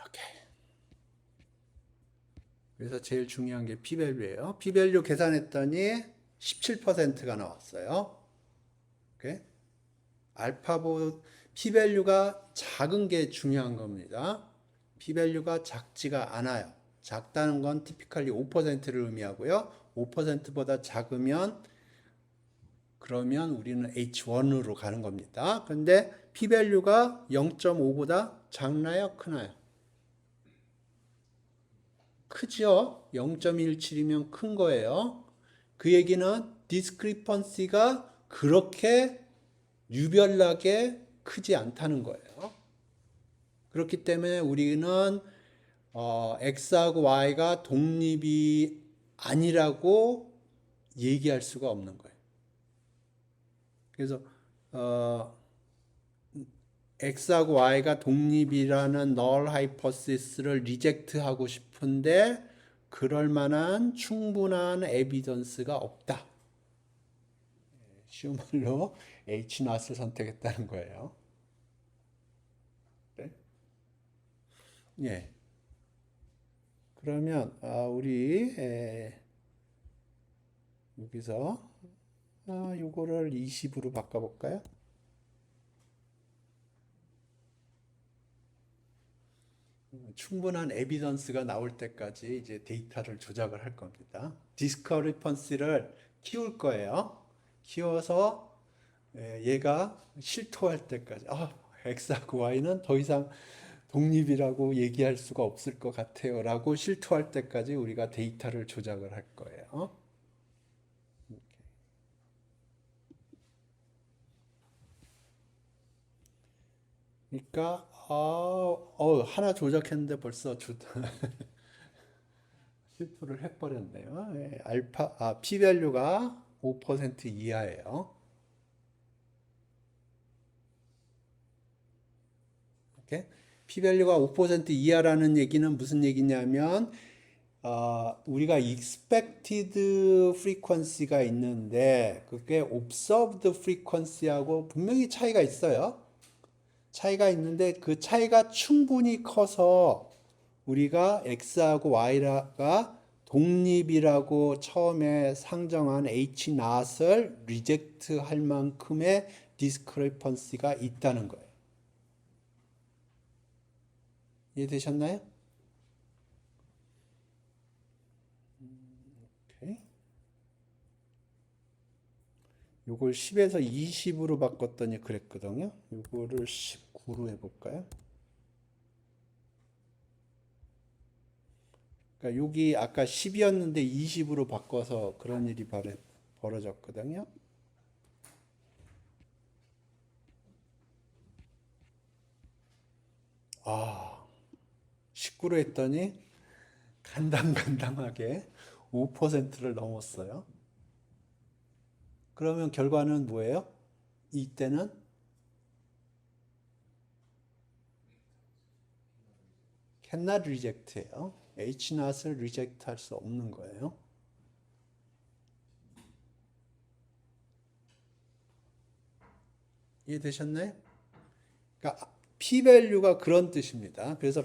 오케이. 그래서 제일 중요한 게 p-밸류예요. p-밸류 계산했더니 17%가 나왔어요. 오케이. 알파보 p-밸류가 작은 게 중요한 겁니다. p-밸류가 작지가 않아요. 작다는 건 티피컬리 5%를 의미하고요. 5%보다 작으면 그러면 우리는 H1으로 가는 겁니다. 근데 p-밸류가 0.5보다 작나요? 크나요? 크죠? 0.17이면 큰 거예요. 그 얘기는 discrepancy가 그렇게 유별나게 크지 않다는 거예요. 그렇기 때문에 우리는 x하고 y가 독립이 아니라고 얘기할 수가 없는 거예요. 그래서 x하고 y가 독립이라는 null hypothesis를 리젝트하고 싶은데 그럴 만한 충분한 에비던스가 없다. 쉬운 말로 H not을 선택했다는 거예요. 네? 예. 그러면 우리 여기서 요거를 20으로 바꿔볼까요? 충분한 에비던스가 나올 때까지 이제 데이터를 조작을 할 겁니다. 디스커리펀시를 키울 거예요. 키워서 얘가 실토할 때까지 X하고 Y는 더 이상 독립이라고 얘기할 수가 없을 것 같아요 라고 실토할 때까지 우리가 데이터를 조작을 할 거예요. 그러니까 하나 조작했는데 벌써 실토를 해버렸네요. p-밸류가 5% 이하예요. 이렇게 p-밸류가 5% 이하라는 얘기는 무슨 얘기냐면 우리가 expected frequency가 있는데 그게 observed frequency하고 분명히 차이가 있어요. 차이가 있는데 그 차이가 충분히 커서 우리가 x하고 y가 독립이라고 처음에 상정한 h not을 리젝트 할 만큼의 discrepancy가 있다는 거예요. 이해되셨나요? 오케이. 요걸 10에서 20으로 바꿨더니 그랬거든요. 요거를 19로 해볼까요? 그러니까 여기 아까 10이었는데 20으로 바꿔서 그런 일이 벌어졌거든요. 아, 19로 했더니 간당간당하게 5%를 넘었어요. 그러면 결과는 뭐예요? 이때는 cannot reject예요. H not을 reject 할 수 없는 거예요. 이해되셨나요? 그러니까 p-value가 그런 뜻입니다. 그래서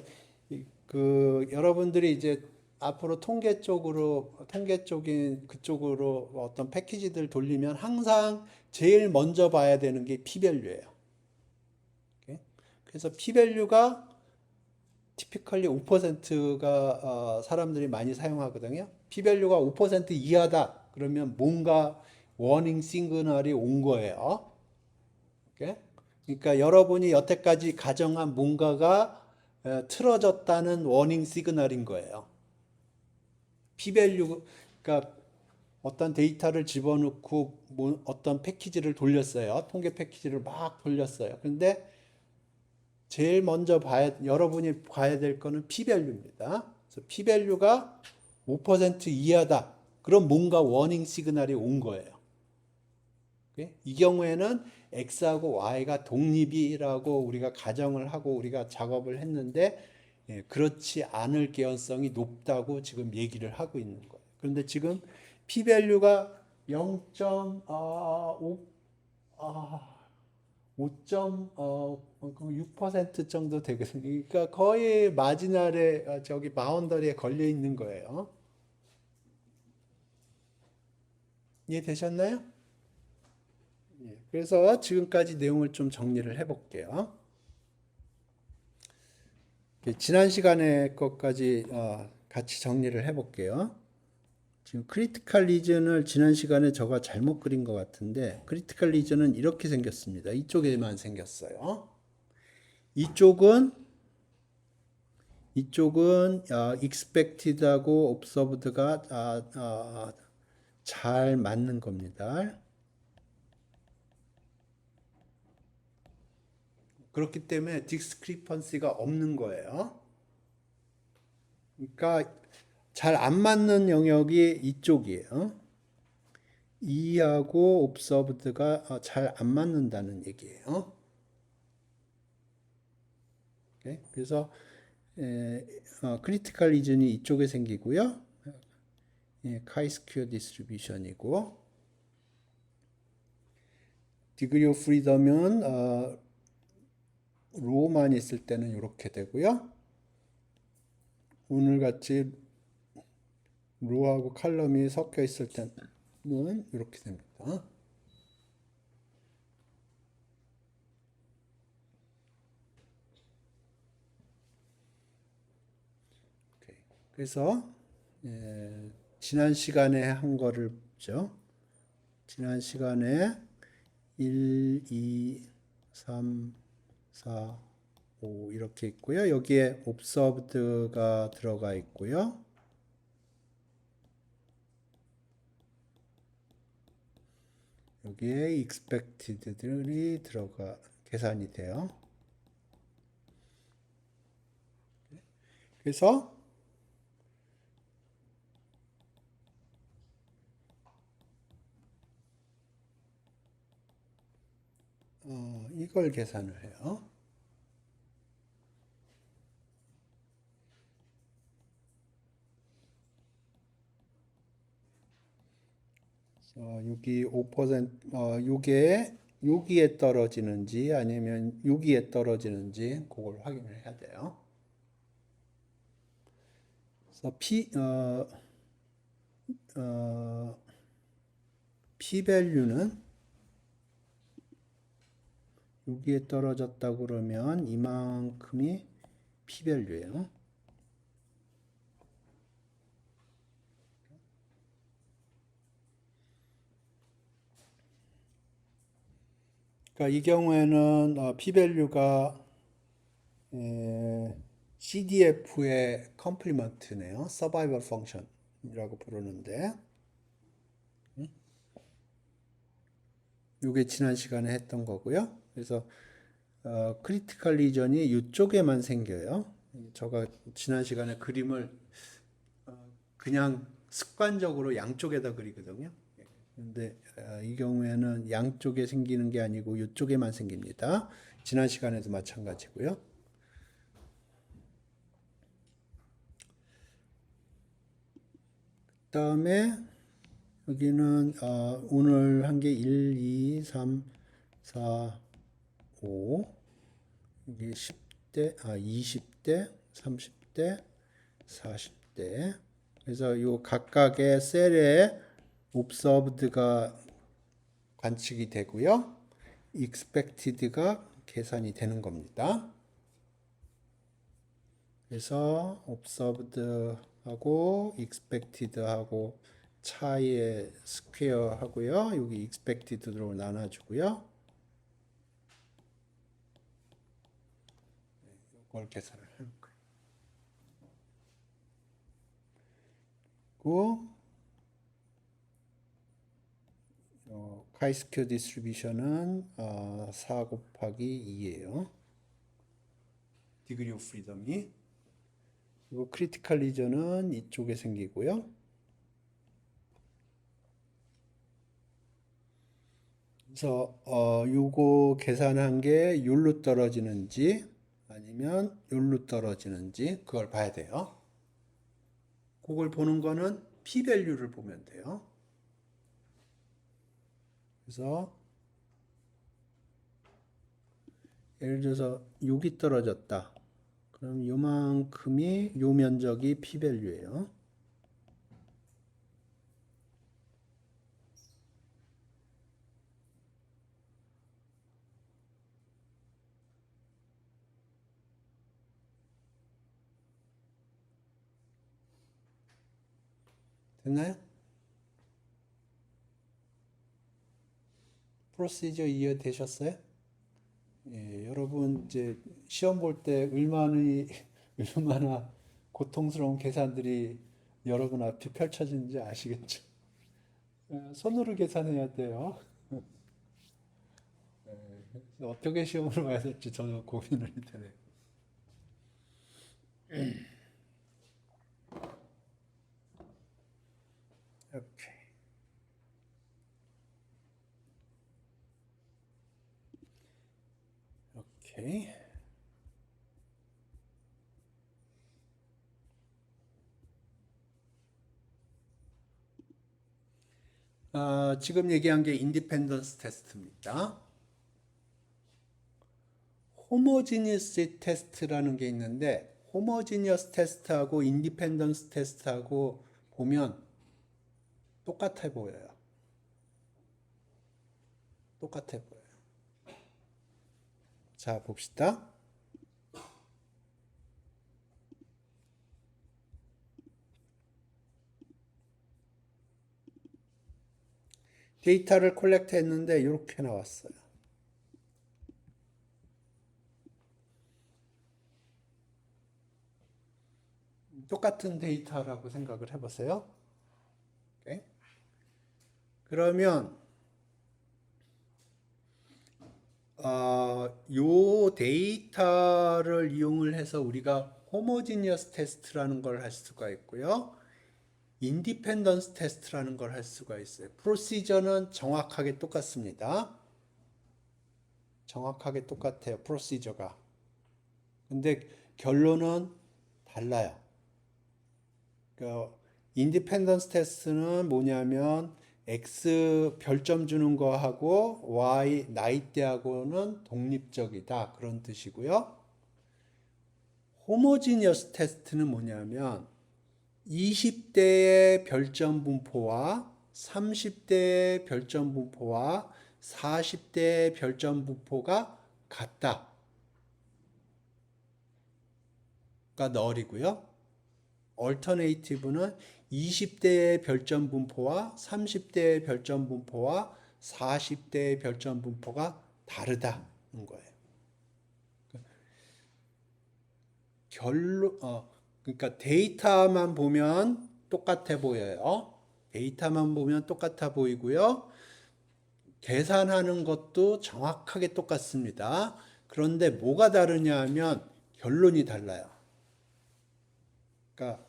그 여러분들이 이제 앞으로 통계 쪽인 그쪽으로 어떤 패키지들 돌리면 항상 제일 먼저 봐야 되는 게 p-value예요. 그래서 p-value가 typically 5%가 사람들이 많이 사용하거든요. p-value가 5% 이하다. 그러면 뭔가 워닝 시그널이 온 거예요. 오케이? 그러니까 여러분이 여태까지 가정한 뭔가가 틀어졌다는 워닝 시그널인 거예요. p-value, 그러니까 어떤 데이터를 집어넣고 어떤 패키지를 돌렸어요. 통계 패키지를 막 돌렸어요. 근데 제일 먼저 여러분이 봐야 될 거는 p-value입니다. 그래서 p-value가 5% 이하다. 그럼 뭔가 워닝 시그널이 온 거예요. 이 경우에는 x하고 y가 독립이라고 우리가 가정을 하고 우리가 작업을 했는데 그렇지 않을 개연성이 높다고 지금 얘기를 하고 있는 거예요. 그런데 지금 p-value가 0.5 5.6% 정도 되거든요. 그러니까 거의 마지날에 저기 바운더리에 걸려 있는 거예요. 이해되셨나요? 그래서 지금까지 내용을 좀 정리를 해볼게요. 지난 시간에 것까지 같이 정리를 해볼게요. 지금 크리티컬 리전을 지난 시간에 저가 잘못 그린 것 같은데 크리티컬 리전은 이렇게 생겼습니다. 이쪽에만 생겼어요. 이쪽은 expected하고 observed가 잘 맞는 겁니다. 그렇기 때문에 discrepancy가 없는 거예요. 그러니까 잘 안 맞는 영역이 이쪽이에요. E하고 observed가 잘 안 맞는다는 얘기예요. 그래서 크리티컬 리전이 이쪽에 생기고요. 카이스큐어 디스트리뷰션이고 디그리 오브 프리덤은 로만 있을 때는 이렇게 되고요. 오늘같이 로하고 칼럼이 섞여 있을 때는 이렇게 됩니다. 그래서 지난 시간에 한 거를 보죠. 지난 시간에 1, 2, 3, 4, 5 이렇게 있고요. 여기에 observed가 들어가 있고요. 여기에 expected들이 계산이 돼요. 그래서 이걸 계산을 해요. 여기 5%, 요게 여기에 떨어지는지 아니면 여기에 떨어지는지 그걸 확인을 해야 돼요. 그래서 p-value는 여기에 떨어졌다 그러면 이만큼이 p-value예요. 그러니까 이 경우에는 p-value가 CDF의 컴플리먼트네요. 서바이벌 펑션이라고 부르는데 이게 지난 시간에 했던 거고요. 그래서 크리티컬 리전이 이쪽에만 생겨요. 제가 지난 시간에 그림을 그냥 습관적으로 양쪽에다 그리거든요. 근데 이 경우에는 양쪽에 생기는 게 아니고 이쪽에만 생깁니다. 지난 시간에도 마찬가지고요. 그다음에 여기는 오늘 한 게 1, 2, 3, 4, 5 이게 10대, 20대, 30대, 40대. 그래서 요 각각의 셀에 observed가 관측이 되고요. expected가 계산이 되는 겁니다. 그래서 observed하고 expected하고 차이의 스퀘어 하고요. 여기 expected로 나눠주고요. 이걸 계산을 하는 거예요. 그리고 카이스큐 디스트리뷰션은 4 곱하기 2예요. 디그리 오브 프리덤이. 그리고 크리티컬 리전은 이쪽에 생기고요. 그래서 요거 계산한 게 요로 떨어지는지 아니면 요로 떨어지는지 그걸 봐야 돼요. 그걸 보는 거는 p-밸류를 보면 돼요. 그래서 예를 들어서 여기 떨어졌다. 그럼 요만큼이 요 면적이 p-밸류예요. 됐나요? 프로시저 이해되셨어요? 예, 여러분 이제 시험 볼 때 얼마나 고통스러운 계산들이 여러분 앞에 펼쳐지는지 아시겠죠? 예, 손으로 계산해야 돼요. 어떻게 시험을 봐야 될지 저는 고민을 되네요. 오케이. 오케이. 지금 얘기한 게 인디펜던스 테스트입니다. 호모지니어스 테스트라는 게 있는데 호모지니어스 테스트하고 인디펜던스 테스트하고 보면 똑같아 보여요. 똑같아 보여요. 자, 봅시다. 데이터를 콜렉트 했는데 이렇게 나왔어요. 똑같은 데이터라고 생각을 해보세요. 오케이? 그러면 요 데이터를 이용을 해서 우리가 호모지니어스 테스트라는 걸 할 수가 있고요. 인디펜던스 테스트라는 걸 할 수가 있어요. 프로시저는 정확하게 똑같습니다. 정확하게 똑같아요. 프로시저가. 근데 결론은 달라요. 그 인디펜던스 테스트는 뭐냐면 X 별점 주는 거하고 Y 나이대하고는 독립적이다. 그런 뜻이고요. 호모지니어스 테스트는 뭐냐면 20대의 별점 분포와 30대의 별점 분포와 40대의 별점 분포가 같다. 가 널이고요. 얼터네이티브는 20대의 별점 분포와 30대의 별점 분포와 40대의 별점 분포가 다르다는 거예요. 그러니까 데이터만 보면 똑같아 보여요. 데이터만 보면 똑같아 보이고요. 계산하는 것도 정확하게 똑같습니다. 그런데 뭐가 다르냐 하면 결론이 달라요. 그러니까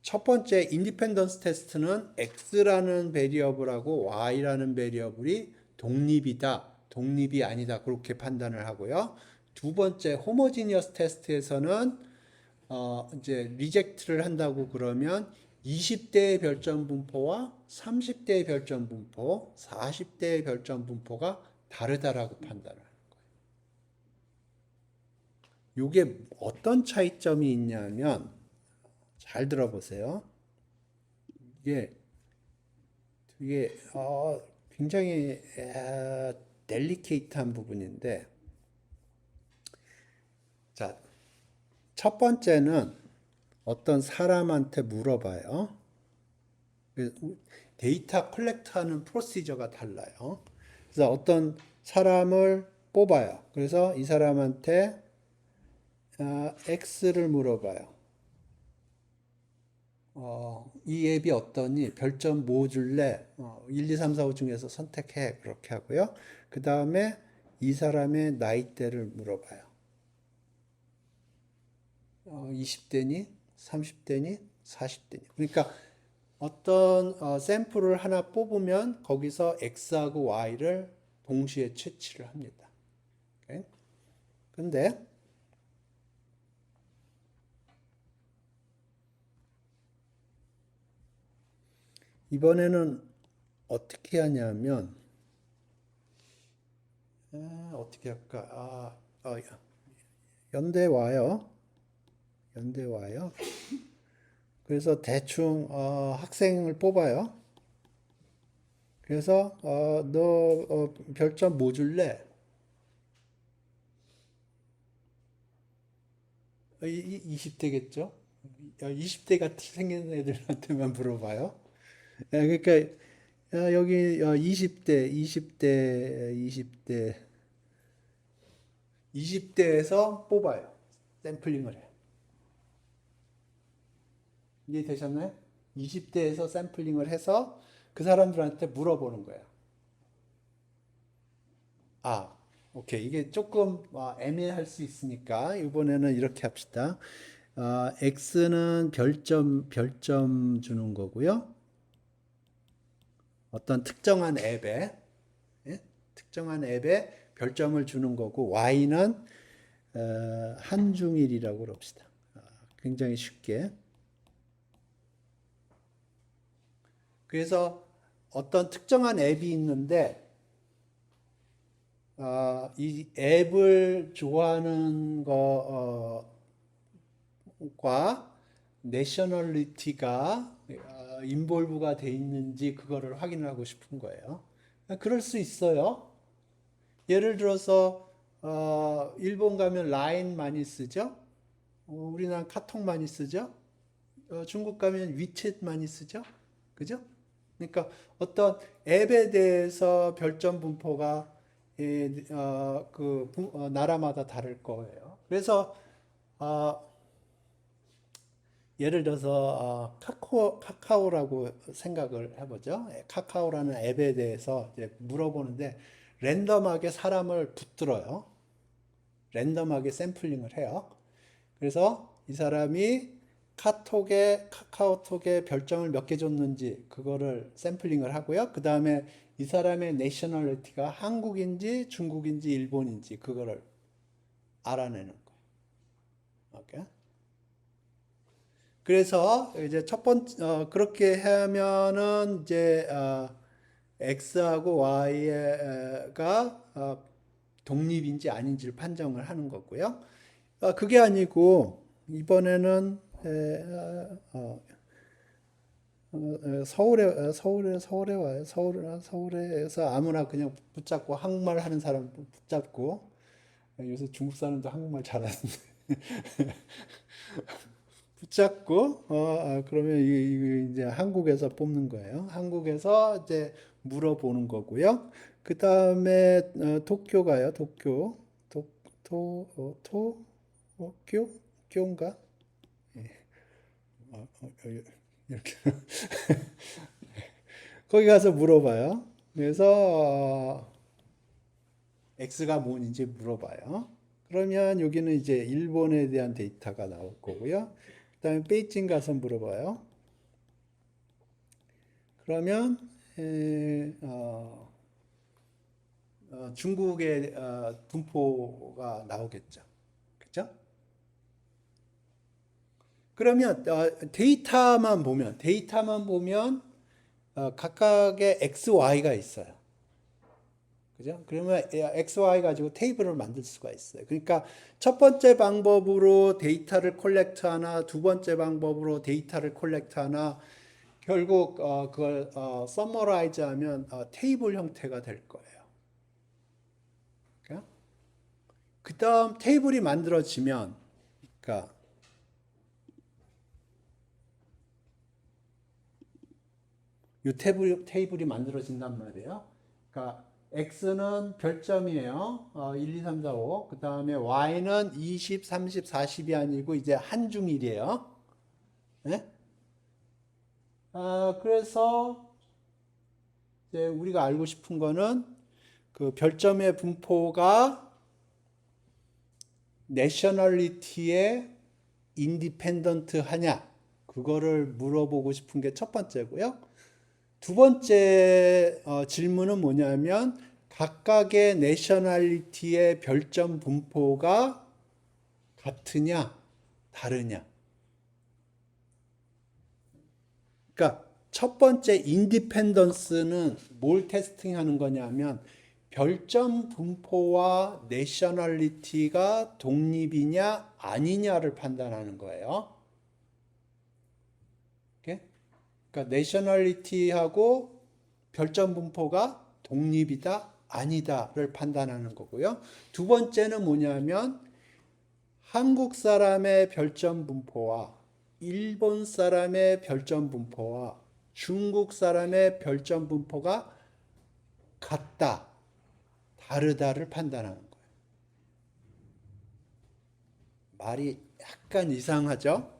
첫 번째 인디펜던스 테스트는 X라는 베리어블하고 Y라는 베리어블이 독립이다, 독립이 아니다 그렇게 판단을 하고요. 두 번째 호모지니어스 테스트에서는 이제 리젝트를 한다고 그러면 20대의 별점 분포와 30대의 별점 분포, 40대의 별점 분포가 다르다라고 판단을 해요. 이게 어떤 차이점이 있냐면 잘 들어보세요. 이게 굉장히 델리케이트한 부분인데, 자, 첫 번째는 어떤 사람한테 물어봐요. 데이터 컬렉트하는 프로시저가 달라요. 그래서 어떤 사람을 뽑아요. 그래서 이 사람한테 X를 물어봐요. 이 앱이 어떠니? 별점 뭐 줄래? 1, 2, 3, 4, 5 중에서 선택해. 그렇게 하고요. 그 다음에 이 사람의 나이대를 물어봐요. 20대니? 30대니? 40대니? 그러니까 어떤 샘플을 하나 뽑으면 거기서 X하고 Y를 동시에 채취를 합니다. 오케이? 근데 이번에는 어떻게 하냐면 어떻게 할까? 연대 와요. 연대 와요. 그래서 대충 학생을 뽑아요. 그래서 너 별점 뭐 줄래? 20대겠죠? 20대 같이 생긴 애들한테만 물어봐요. 그러니까 여기 20대에서 뽑아요. 샘플링을 해요. 이해되셨나요? 20대에서 샘플링을 해서 그 사람들한테 물어보는 거예요. 오케이. 이게 조금 애매할 수 있으니까 이번에는 이렇게 합시다. X는 별점 주는 거고요. 어떤 특정한 앱에 별점을 주는 거고, Y는 한중일이라고 그럽시다. 굉장히 쉽게. 그래서 어떤 특정한 앱이 있는데, 이 앱을 좋아하는 거과 내셔널리티가 인볼브가 돼 있는지 그거를 확인하고 싶은 거예요. 그럴 수 있어요. 예를 들어서 일본 가면 라인 많이 쓰죠. 우리나라 카톡 많이 쓰죠. 중국 가면 위챗 많이 쓰죠. 그죠? 그러니까 어떤 앱에 대해서 별점 분포가 나라마다 다를 거예요. 그래서 어, 예를 들어서 카카오라고 생각을 해보죠. 카카오라는 앱에 대해서 이제 물어보는데 랜덤하게 사람을 붙들어요. 랜덤하게 샘플링을 해요. 그래서 이 사람이 카카오톡에 별점을 몇 개 줬는지 그거를 샘플링을 하고요. 그 다음에 이 사람의 내셔널리티가 한국인지 중국인지 일본인지 그거를 알아내는 거예요. 오케이? 그래서 이제 첫 번째 그렇게 하면은 이제 X하고 Y가 독립인지 아닌지를 판정을 하는 거고요. 그게 아니고 이번에는 서울에 와요. 서울에서 아무나 그냥 붙잡고 한국말 하는 사람 붙잡고 요새 중국 사람도 한국말 잘하는데 붙잡고 그러면 이 이제 한국에서 뽑는 거예요. 한국에서 이제 물어보는 거고요. 그 다음에 도쿄 가요. 도쿄. 도쿄. 학교인가? 이렇게 거기 가서 물어봐요. 그래서 X가 뭔지 물어봐요. 그러면 여기는 이제 일본에 대한 데이터가 나올 거고요. 그다음에 베이징 가서 물어봐요. 그러면 중국의 분포가 나오겠죠. 그죠? 그러면 데이터만 보면 각각의 x, y가 있어요. 그죠? 그러면 x, y 가지고 테이블을 만들 수가 있어요. 그러니까 첫 번째 방법으로 데이터를 콜렉트하나, 두 번째 방법으로 데이터를 콜렉트하나, 결국 그걸 서머라이즈하면 테이블 형태가 될 거예요. 그 다음 테이블이 만들어지면, 그러니까 이 테이블이 만들어진단 말이에요. 그러니까 x는 별점이에요. 1, 2, 3, 4, 5. 그 다음에 y는 20, 30, 40이 아니고 이제 한중일이에요. 네? 그래서 이제 우리가 알고 싶은 거는 그 별점의 분포가 내셔널리티에 인디펜던트 하냐, 그거를 물어보고 싶은 게 첫 번째고요. 두 번째 질문은 뭐냐면 각각의 내셔널리티의 별점 분포가 같으냐 다르냐. 그러니까 첫 번째 인디펜던스는 뭘 테스팅하는 거냐면 별점 분포와 내셔널리티가 독립이냐 아니냐를 판단하는 거예요. 그러니까 내셔널리티하고 별점 분포가 독립이다 아니다를 판단하는 거고요. 두 번째는 뭐냐면 한국 사람의 별점 분포와 일본 사람의 별점 분포와 중국 사람의 별점 분포가 같다 다르다를 판단하는 거예요. 말이 약간 이상하죠?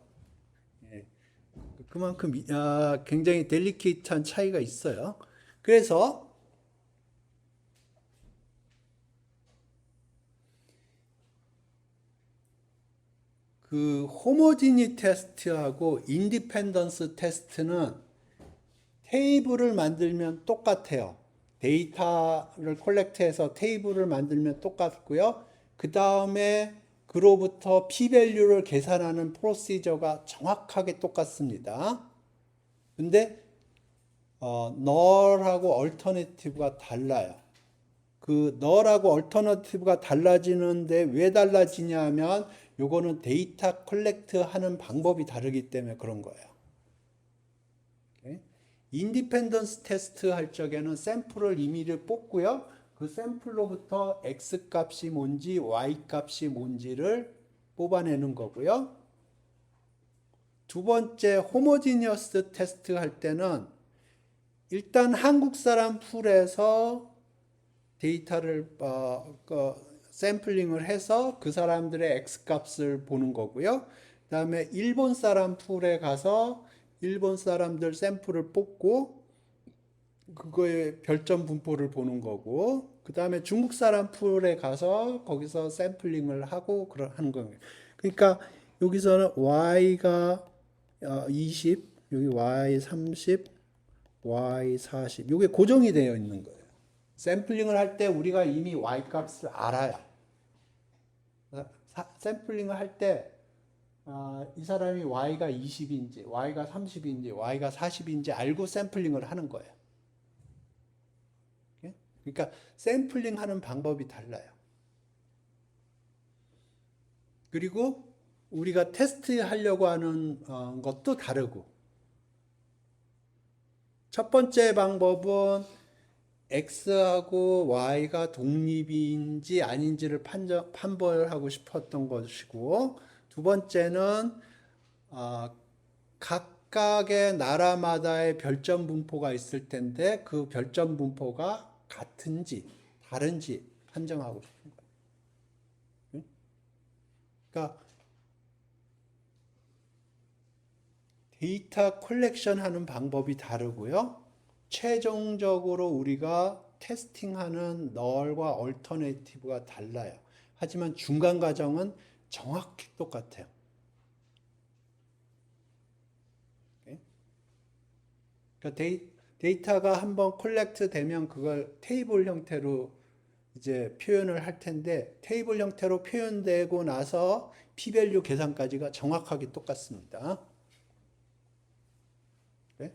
그만큼 굉장히 델리케이트한 차이가 있어요. 그래서 그 호모지니 테스트하고 인디펜던스 테스트는 테이블을 만들면 똑같아요. 데이터를 콜렉트해서 테이블을 만들면 똑같고요. 그 다음에 그로부터 p-밸류를 계산하는 프로시저가 정확하게 똑같습니다. 근데 null하고 alternative가 달라요. 그 null하고 alternative가 달라지는데 왜 달라지냐면 요거는 데이터 컬렉트 하는 방법이 다르기 때문에 그런 거예요. 인디펜던스 테스트 할 적에는 샘플을 임의를 뽑고요. 그 샘플로부터 x 값이 뭔지 y 값이 뭔지를 뽑아내는 거고요. 두 번째 호모지니어스 테스트 할 때는 일단 한국 사람 풀에서 데이터를 샘플링을 해서 그 사람들의 x 값을 보는 거고요. 그 다음에 일본 사람 풀에 가서 일본 사람들 샘플을 뽑고 그거의 별점 분포를 보는 거고, 그 다음에 중국 사람 풀에 가서 거기서 샘플링을 하고 하는 거예요. 그러니까 여기서는 y가 20, 여기 y 30, y 40, 이게 고정이 되어 있는 거예요. 샘플링을 할 때 우리가 이미 y 값을 알아요. 샘플링을 할 때 이 사람이 y가 20인지, y가 30인지, y가 40인지 알고 샘플링을 하는 거예요. 그러니까 샘플링 하는 방법이 달라요. 그리고 우리가 테스트 하려고 하는 것도 다르고, 첫 번째 방법은 x하고 y가 독립인지 아닌지를 판별하고 싶었던 것이고, 두 번째는 각각의 나라마다의 별점 분포가 있을 텐데 그 별점 분포가 같은지 다른지 판정하고 싶은 거예요. 그러니까 데이터 컬렉션 하는 방법이 다르고요. 최종적으로 우리가 테스팅하는 널과 얼터네이티브가 달라요. 하지만 중간 과정은 정확히 똑같아요. 그러니까 데이터가 한번 컬렉트 되면 그걸 테이블 형태로 이제 표현을 할 텐데 테이블 형태로 표현되고 나서 p-밸류 계산까지가 정확하게 똑같습니다. 네?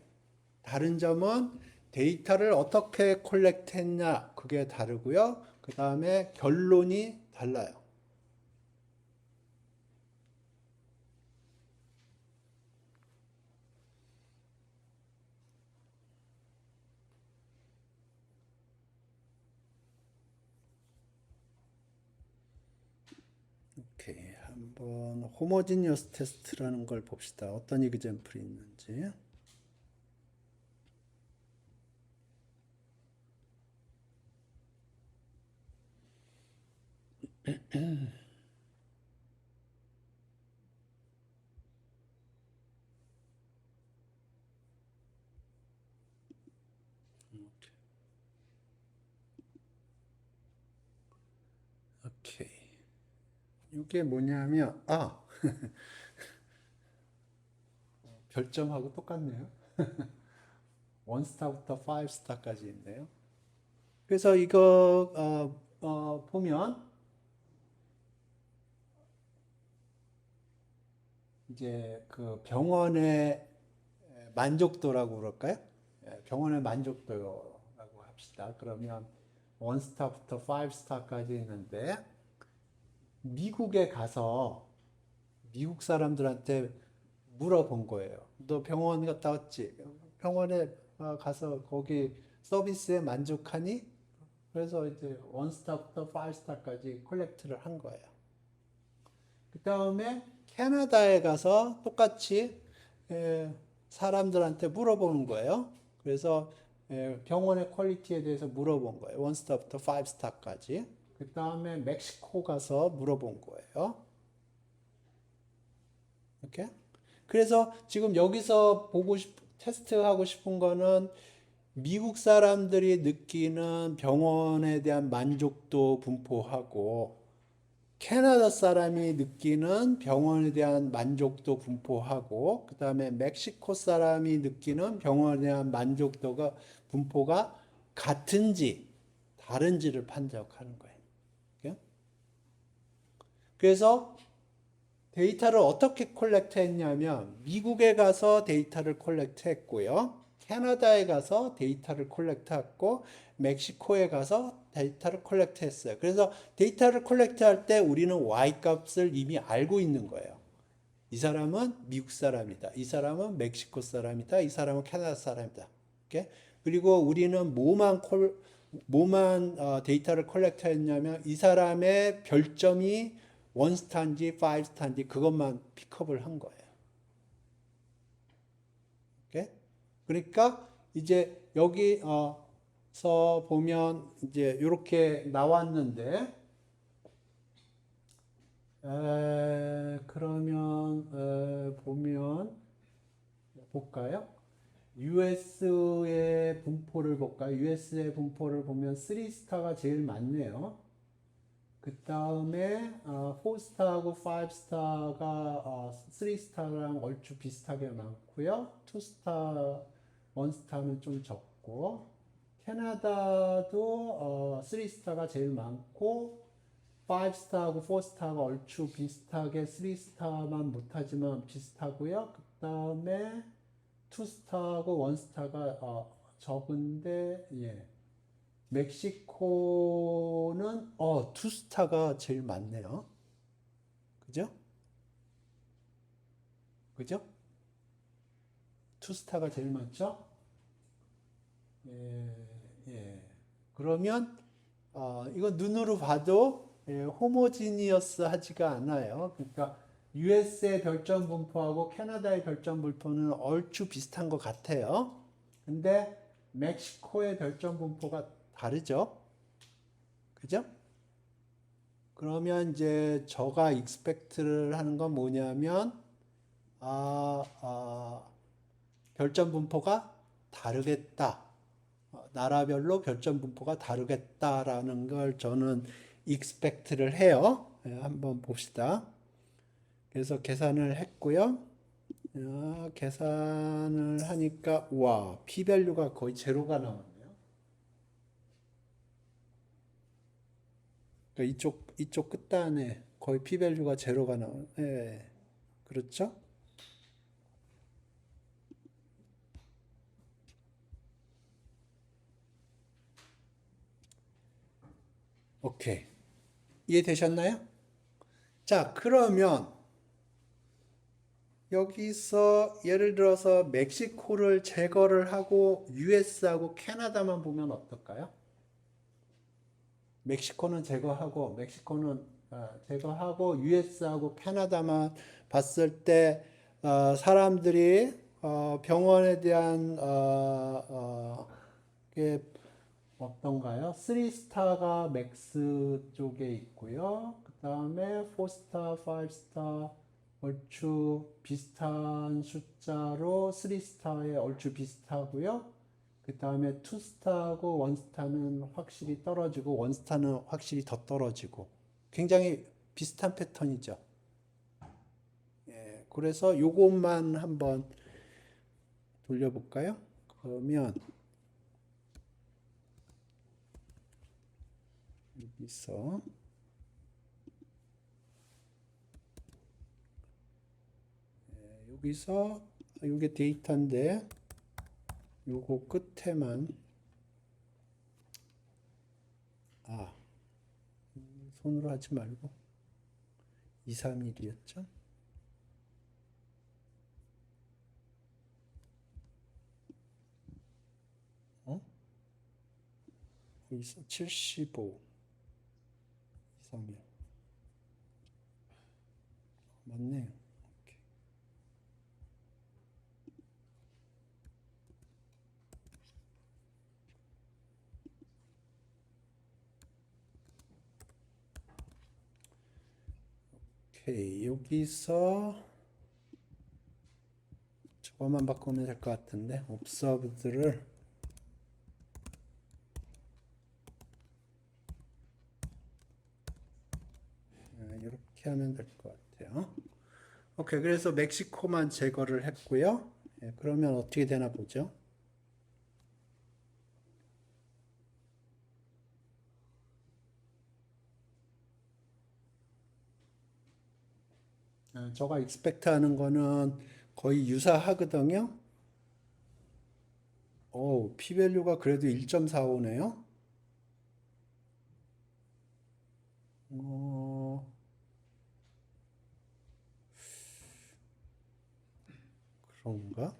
다른 점은 데이터를 어떻게 컬렉트 했냐 그게 다르고요. 그 다음에 결론이 달라요. 오케이, 한번 호모지니어스 테스트라는 걸 봅시다. 어떤 이그젬플이 있는지. 오케이. 이게 뭐냐면 별점하고 똑같네요. 원스타부터 5스타까지 있네요. 그래서 이거 보면 이제 그 병원의 만족도라고 그럴까요? 병원의 만족도라고 합시다. 그러면 원스타부터 5스타까지 있는데 미국에 가서 미국 사람들한테 물어본 거예요. 너 병원 갔다 왔지? 병원에 가서 거기 서비스에 만족하니? 그래서 이제 원스타부터 5스타까지 콜렉트를 한 거예요. 그 다음에 캐나다에 가서 똑같이 사람들한테 물어보는 거예요. 그래서 병원의 퀄리티에 대해서 물어본 거예요. 원스타부터 5스타까지. 그 다음에 멕시코 가서 물어본 거예요. 이렇게. 그래서 지금 여기서 테스트하고 싶은 거는 미국 사람들이 느끼는 병원에 대한 만족도 분포하고 캐나다 사람이 느끼는 병원에 대한 만족도 분포하고 그 다음에 멕시코 사람이 느끼는 병원에 대한 만족도가 분포가 같은지 다른지를 판정하는 거예요. 그래서 데이터를 어떻게 콜렉트 했냐면 미국에 가서 데이터를 콜렉트 했고요. 캐나다에 가서 데이터를 콜렉트 했고 멕시코에 가서 데이터를 콜렉트 했어요. 그래서 데이터를 콜렉트 할 때 우리는 Y 값을 이미 알고 있는 거예요. 이 사람은 미국 사람이다. 이 사람은 멕시코 사람이다. 이 사람은 캐나다 사람이다. 이렇게? 그리고 우리는 뭐만 데이터를 콜렉트 했냐면 이 사람의 별점이 원스타인지 5스타인지 그것만 픽업을 한 거예요. 오케이? 그러니까 이제 여기서 보면 이제 이렇게 나왔는데 그러면 보면 볼까요? US의 분포를 볼까요? US의 분포를 보면 3스타가 제일 많네요. 그 다음에 4스타하고 5스타가 3스타랑 얼추 비슷하게 많고요. 2스타, 1스타는 좀 적고 캐나다도 3스타가 제일 많고 5스타하고 4스타가 얼추 비슷하게 3스타만 못하지만 비슷하고요. 그 다음에 2스타하고 1스타가 적은데 예. 멕시코는 투스타가 제일 많네요. 그죠? 그죠? 투스타가 제일 많죠? 예, 예. 그러면 이거 눈으로 봐도 호모지니어스 하지가 않아요. 그러니까 US의 별점 분포하고 캐나다의 별점 분포는 얼추 비슷한 것 같아요. 근데 멕시코의 별점 분포가 다르죠? 그죠? 그러면 이제 저가 익스펙트를 하는 건 뭐냐면 결점 분포가 다르겠다. 나라별로 결점 분포가 다르겠다라는 걸 저는 expect를 해요. 한번 봅시다. 그래서 계산을 했고요. 계산을 하니까 와, p-value가 거의 제로가 나왔네요. 그러니까 이쪽 끝단에 거의 p-value가 제로가 나와요. 예, 그렇죠? 오케이. 이해되셨나요? 자, 그러면 여기서 예를 들어서 멕시코를 제거를 하고 US하고 캐나다만 보면 어떨까요? 멕시코는 제거하고 US하고 캐나다만 봤을 때 사람들이 병원에 대한 게 어떤가요? 3스타가 맥스 쪽에 있고요. 그 다음에 4스타, 5스타 얼추 비슷한 숫자로 3스타에 얼추 비슷하고요. 그 다음에 2스타하고 1스타는 확실히 떨어지고 1스타는 확실히 더 떨어지고 굉장히 비슷한 패턴이죠. 예, 그래서 요것만 한번 돌려볼까요? 그러면 여기서 여기서 이게 데이터인데 요거 끝에만 손으로 하지 말고 2, 3일이었죠? 여기서 75, 2, 3일 맞네요. 오케이, 여기서 저것만 바꾸면 될 것 같은데 observed를 이렇게 하면 될 것 같아요. 오케이, 그래서 멕시코만 제거를 했고요. 그러면 어떻게 되나 보죠. 저가 expect 하는 거는 거의 유사하거든요. 오, p-value가 그래도 1.45네요. 그런가?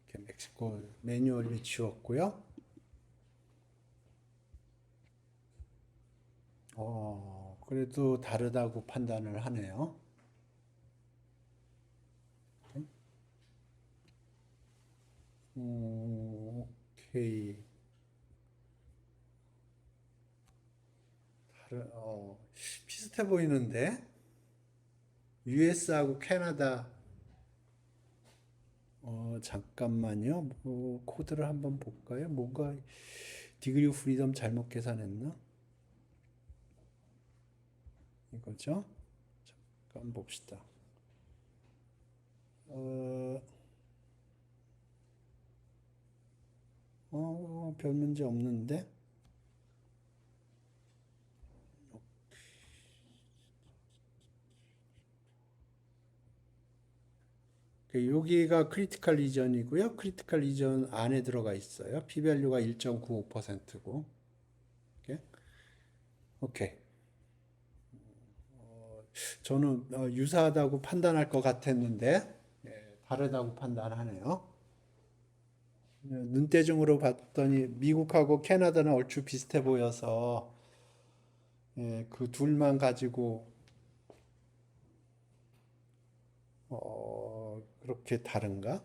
이렇게 멕시코 매뉴얼리 지웠고요. 그래도 다르다고 판단을 하네요. 오케이. 비슷해 보이는데? US하고 캐나다, 잠깐만요. 코드를 한번 볼까요? 뭔가 디그리 프리덤 잘못 계산했나? 이거죠? 잠깐 봅시다. 별 문제 없는데? 여기가 크리티컬 리전이고요. 크리티컬 리전 안에 들어가 있어요. p-value가 1.95%고. 오케이. 저는 유사하다고 판단할 것 같았는데 다르다고 판단하네요. 눈대중으로 봤더니 미국하고 캐나다는 얼추 비슷해 보여서 그 둘만 가지고 그렇게 다른가?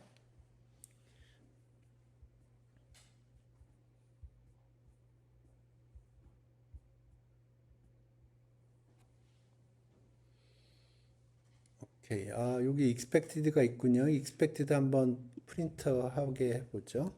오케이. 여기 expected가 있군요. expected 한번 프린트하게 해보죠.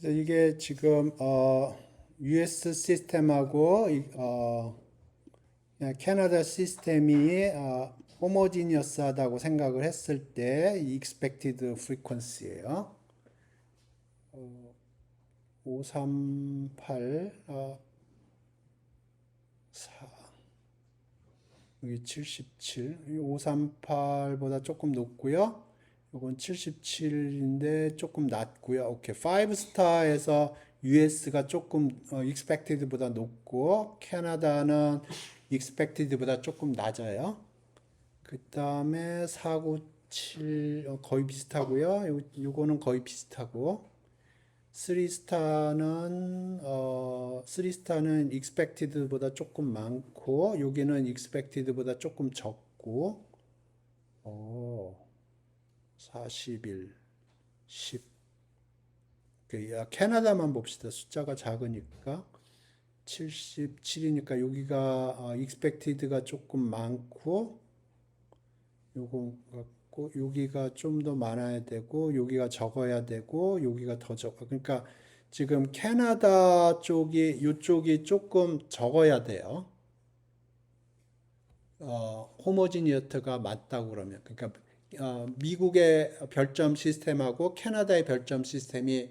그래서 이게 지금 US 시스템하고 그냥 캐나다 시스템이 호모지니어스하다고 생각을 했을 때 이 expected frequency예요. 538 4 여기 77 538보다 조금 높고요. 이건 77인데 조금 낮고요. 오케이. 5스타에서 US가 조금 expected보다 높고 캐나다는 expected보다 조금 낮아요. 그 다음에 497 거의 비슷하고요. 요거는 거의 비슷하고 3스타는 expected보다 조금 많고 여기는 expected보다 조금 적고 41, 10. 캐나다만 봅시다. 숫자가 작으니까 77이니까 여기가 expected가 조금 많고 요거 같고 여기가 좀 더 많아야 되고 여기가 적어야 되고 여기가 더 적어. 그러니까 지금 캐나다 쪽이 이쪽이 조금 적어야 돼요. 호모지니어트가 맞다고 그러면 그러니까 미국의 별점 시스템하고 캐나다의 별점 시스템이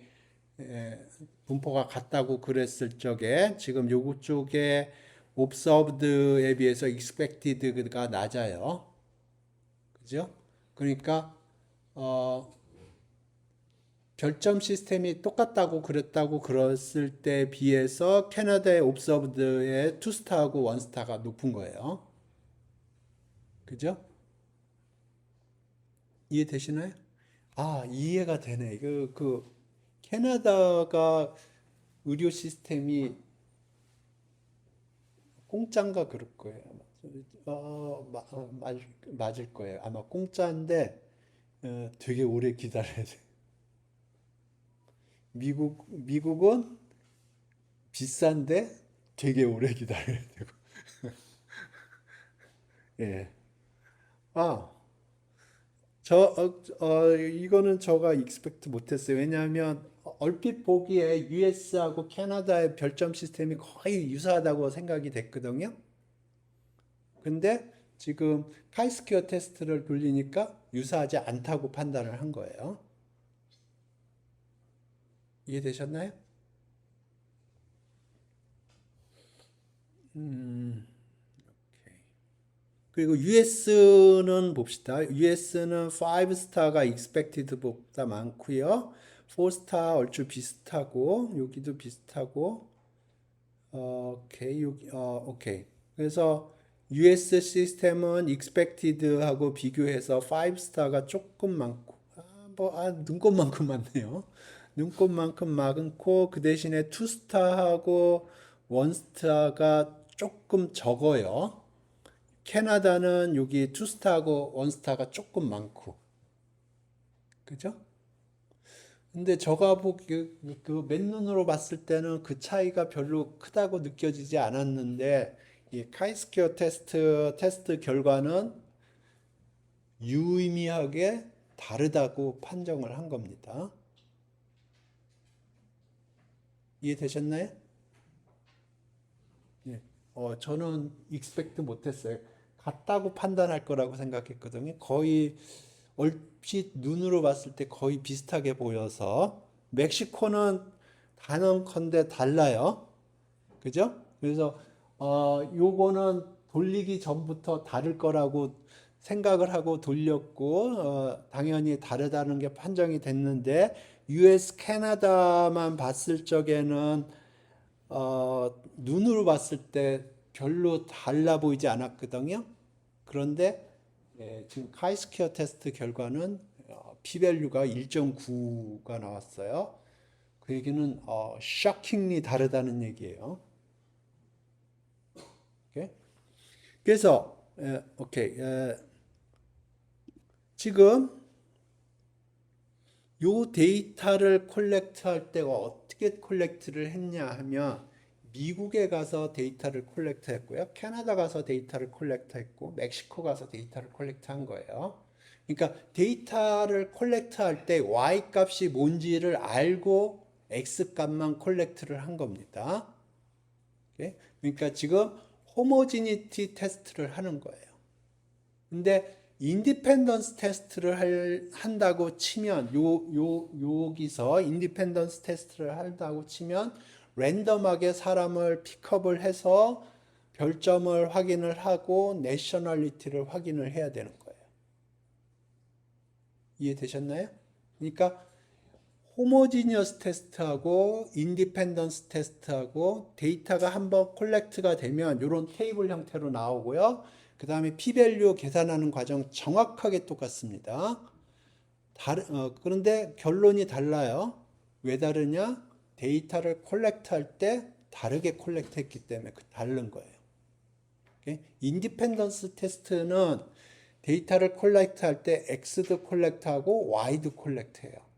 분포가 같다고 그랬을 적에 지금 요거 쪽에 observed에 비해서 expected가 낮아요. 그죠? 그러니까 어, 별점 시스템이 똑같다고 그랬다고 그랬을 때 비해서 캐나다의 observed의 2스타하고 1스타가 높은 거예요. 그죠? 이해되시나요? 이해가 되네. 캐나다가 의료 시스템이 공짜인가 그럴 거예요. 맞을 거예요. 아마 공짜인데 되게 오래 기다려야 돼. 미국은 비싼데 되게 오래 기다려야 되고. 예. 아, 이거는 저가 익스펙트 못했어요. 왜냐하면 얼핏 보기에 US하고 캐나다의 별점 시스템이 거의 유사하다고 생각이 됐거든요. 근데 지금 카이스퀘어 테스트를 돌리니까 유사하지 않다고 판단을 한 거예요. 이해되셨나요? 그리고 US는 봅시다. US는 5스타가 expected보다 많고요. 4스타 얼추 비슷하고 여기도 비슷하고 오케이 오케이. 그래서 US 시스템은 expected하고 비교해서 5스타가 조금 많고 눈곱만큼 많네요. 눈곱만큼 많고 그 대신에 2스타하고 1스타가 조금 적어요. 캐나다는 여기 투스타하고 원스타가 조금 많고, 그죠? 근데 저가 보기 그 맨눈으로 봤을 때는 그 차이가 별로 크다고 느껴지지 않았는데 이 카이스퀘어 테스트 결과는 유의미하게 다르다고 판정을 한 겁니다. 이해되셨나요? 예. 저는 익스펙트 못했어요. 같다고 판단할 거라고 생각했거든요. 거의 얼핏 눈으로 봤을 때 거의 비슷하게 보여서 멕시코는 단언컨대 달라요. 그죠? 그래서 요거는 돌리기 전부터 다를 거라고 생각을 하고 돌렸고 당연히 다르다는 게 판정이 됐는데 US 캐나다만 봤을 적에는 눈으로 봤을 때 별로 달라 보이지 않았거든요. 그런데 지금 카이스퀘어 테스트 결과는 p-value가 1.9가 나왔어요. 그 얘기는 shockingly 다르다는 얘기예요. 오케이? 그래서 오케이 지금 요 데이터를 콜렉트할 때가 어떻게 콜렉트를 했냐 하면 미국에 가서 데이터를 콜렉트했고요. 캐나다 가서 데이터를 콜렉트했고 멕시코 가서 데이터를 콜렉트한 거예요. 그러니까 데이터를 콜렉트할 때 y 값이 뭔지를 알고 x 값만 콜렉트를 한 겁니다. 오케이? 그러니까 지금 호모지니티 테스트를 하는 거예요. 근데 인디펜던스 테스트를 한다고 치면 여기서 인디펜던스 테스트를 한다고 치면 랜덤하게 사람을 픽업을 해서 별점을 확인을 하고 내셔널리티를 확인을 해야 되는 거예요. 이해되셨나요? 그러니까 호모지니어스 테스트하고 인디펜던스 테스트하고 데이터가 한번 콜렉트가 되면 이런 테이블 형태로 나오고요. 그 다음에 p-value 계산하는 과정 정확하게 똑같습니다. 그런데 결론이 달라요. 왜 다르냐? 데이터를 콜렉트할 때 다르게 콜렉트했기 때문에 다른 거예요. 인디펜던스 테스트는 데이터를 콜렉트할 때 X도 콜렉트하고 Y도 콜렉트해요.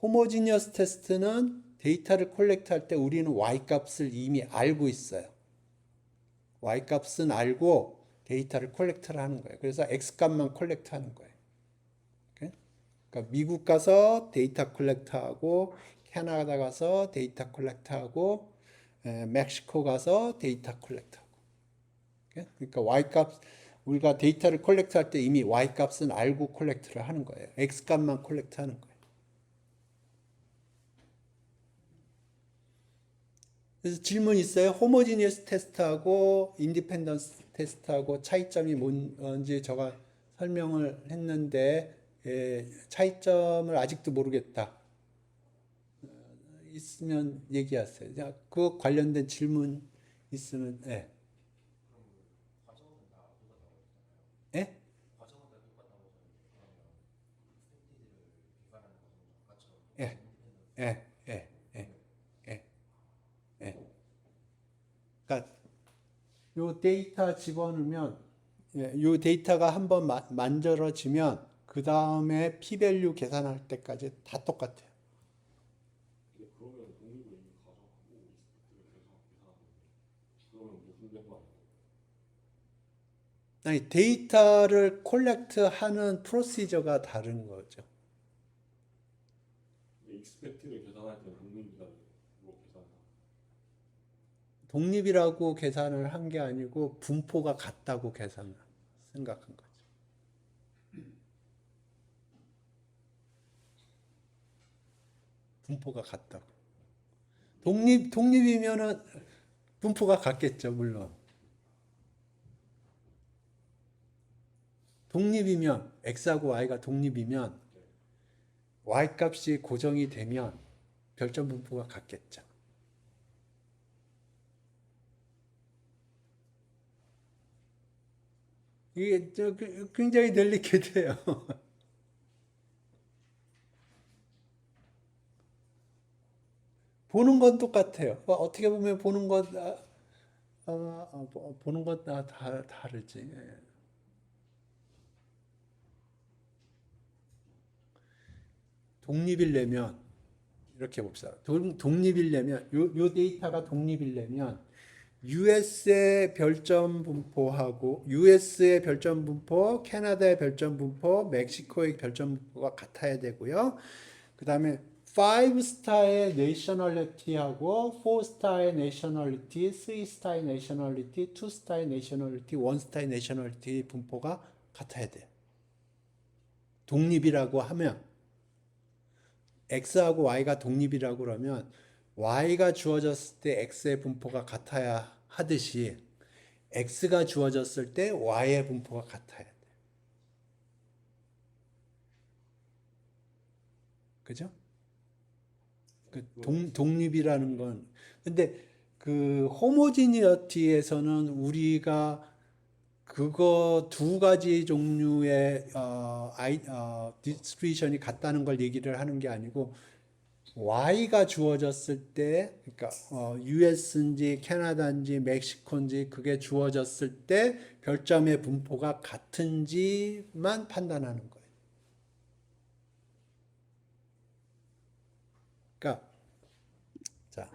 호모지니어스 테스트는 데이터를 콜렉트할 때 우리는 Y 값을 이미 알고 있어요. Y값은 알고 데이터를 콜렉트를 하는 거예요. 그래서 X값만 콜렉트하는 거예요. 그러니까 미국 가서 데이터 콜렉트하고 캐나다 가서 데이터 콜렉트하고 멕시코 가서 데이터 콜렉트하고 그러니까 Y값 우리가 데이터를 콜렉트할 때 이미 Y값은 알고 콜렉트를 하는 거예요. X값만 콜렉트하는 거예요. 그래서 질문 있어요? 호모지니어스 테스트하고 인디펜던스 테스트하고 차이점이 뭔지 제가 설명을 했는데 차이점을 아직도 모르겠다. 있으면 얘기하세요. 그 관련된 질문 있으면 예? 예, 예, 예, 예, 예, 예. 그러니까 요 데이터 집어넣으면 요 데이터가 한번 만들어지면 그 다음에 p-value 계산할 때까지 다 똑같아요. 아니, 데이터를 콜렉트하는 프로시저가 다른 거죠. 익스펙트를 계산할 때는 독립이라고 계산하. 독립이라고 계산을 한 게 아니고 분포가 같다고 생각한 거죠. 분포가 같다고. 독립이면은 분포가 같겠죠, 물론. 독립이면 x하고 y가 독립이면 y 값이 고정이 되면 별점 분포가 같겠죠. 이게 굉장히 델리케이트해요. 보는 건 똑같아요. 어떻게 보면 보는 건 보는 건 다르지. 예. 독립이려면 이렇게 봅시다. 독립이려면 요 데이터가 독립이려면 US의 별점 분포하고 US의 별점 분포, 캐나다의 별점 분포, 멕시코의 별점 분포가 같아야 되고요. 그 다음에 5스타의 내셔널리티하고 4스타의 내셔널리티, 3스타의 내셔널리티, 2스타의 내셔널리티, 1스타의 내셔널리티 분포가 같아야 돼. 독립이라고 하면 X하고 Y가 독립이라고 그러면 Y가 주어졌을 때 X의 분포가 같아야 하듯이 X가 주어졌을 때 Y의 분포가 같아야 돼. 그죠? 그 독립이라는 건 근데 그 호모지니어티에서는 우리가 그거 두 가지 종류의 디스트리뷰션이 같다는 걸 얘기를 하는 게 아니고 Y가 주어졌을 때 그러니까 US인지 캐나다인지 멕시코인지 그게 주어졌을 때 별점의 분포가 같은지만 판단하는 거예요. 그러니까 자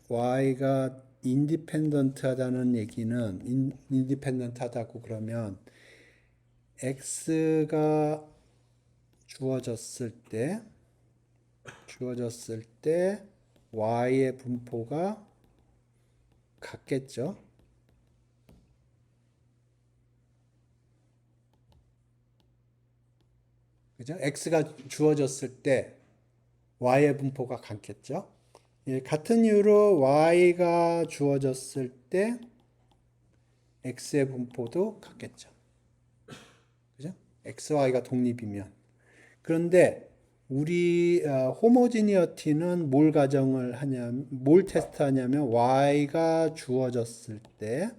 Y가 인디펜던트하다는 얘기는 인디펜던트하다고 그러면 X가 주어졌을 때 Y의 분포가 같겠죠. 그죠? X가 주어졌을 때 Y의 분포가 같겠죠. 예, 같은 이유로 Y가 주어졌을 때 X의 분포도 같겠죠. 그죠? X, Y가 독립이면. 그런데 우리 호모지니어티는 뭘 가정을 하냐면 뭘 테스트하냐면 Y가 주어졌을 때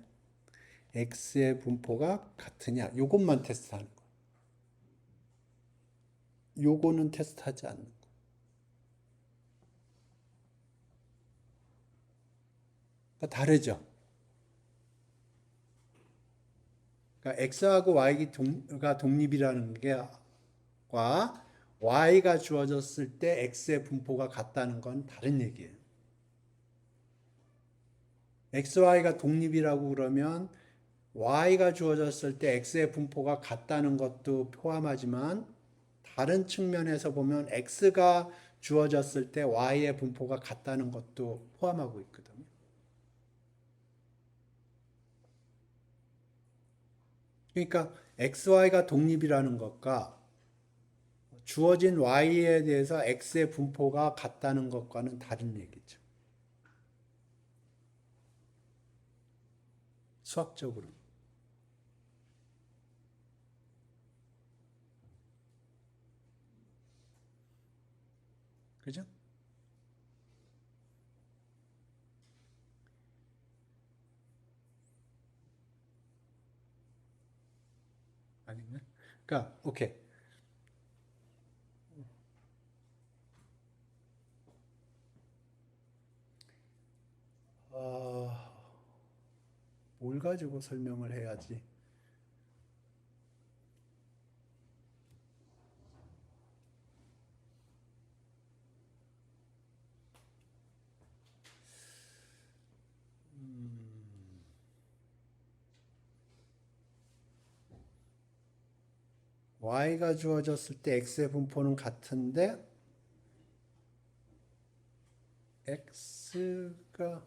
X의 분포가 같으냐 요것만 테스트하는 거예요. 요거는 테스트하지 않는 거예요. 그러니까 다르죠. 그러니까 X하고 Y가 독립이라는 게과 Y가 주어졌을 때 X의 분포가 같다는 건 다른 얘기예요. X, Y가 독립이라고 그러면 Y가 주어졌을 때 X의 분포가 같다는 것도 포함하지만 다른 측면에서 보면 X가 주어졌을 때 Y의 분포가 같다는 것도 포함하고 있거든요. 그러니까 X, Y가 독립이라는 것과 주어진 Y에 대해서 X의 분포가 같다는 것과는 다른 얘기죠. 수학적으로. 그죠? 아닌가? 그러니까, 오케이. 어, 뭘 가지고 설명을 해야지? Y가 주어졌을 때 X의 분포는 같은데 X가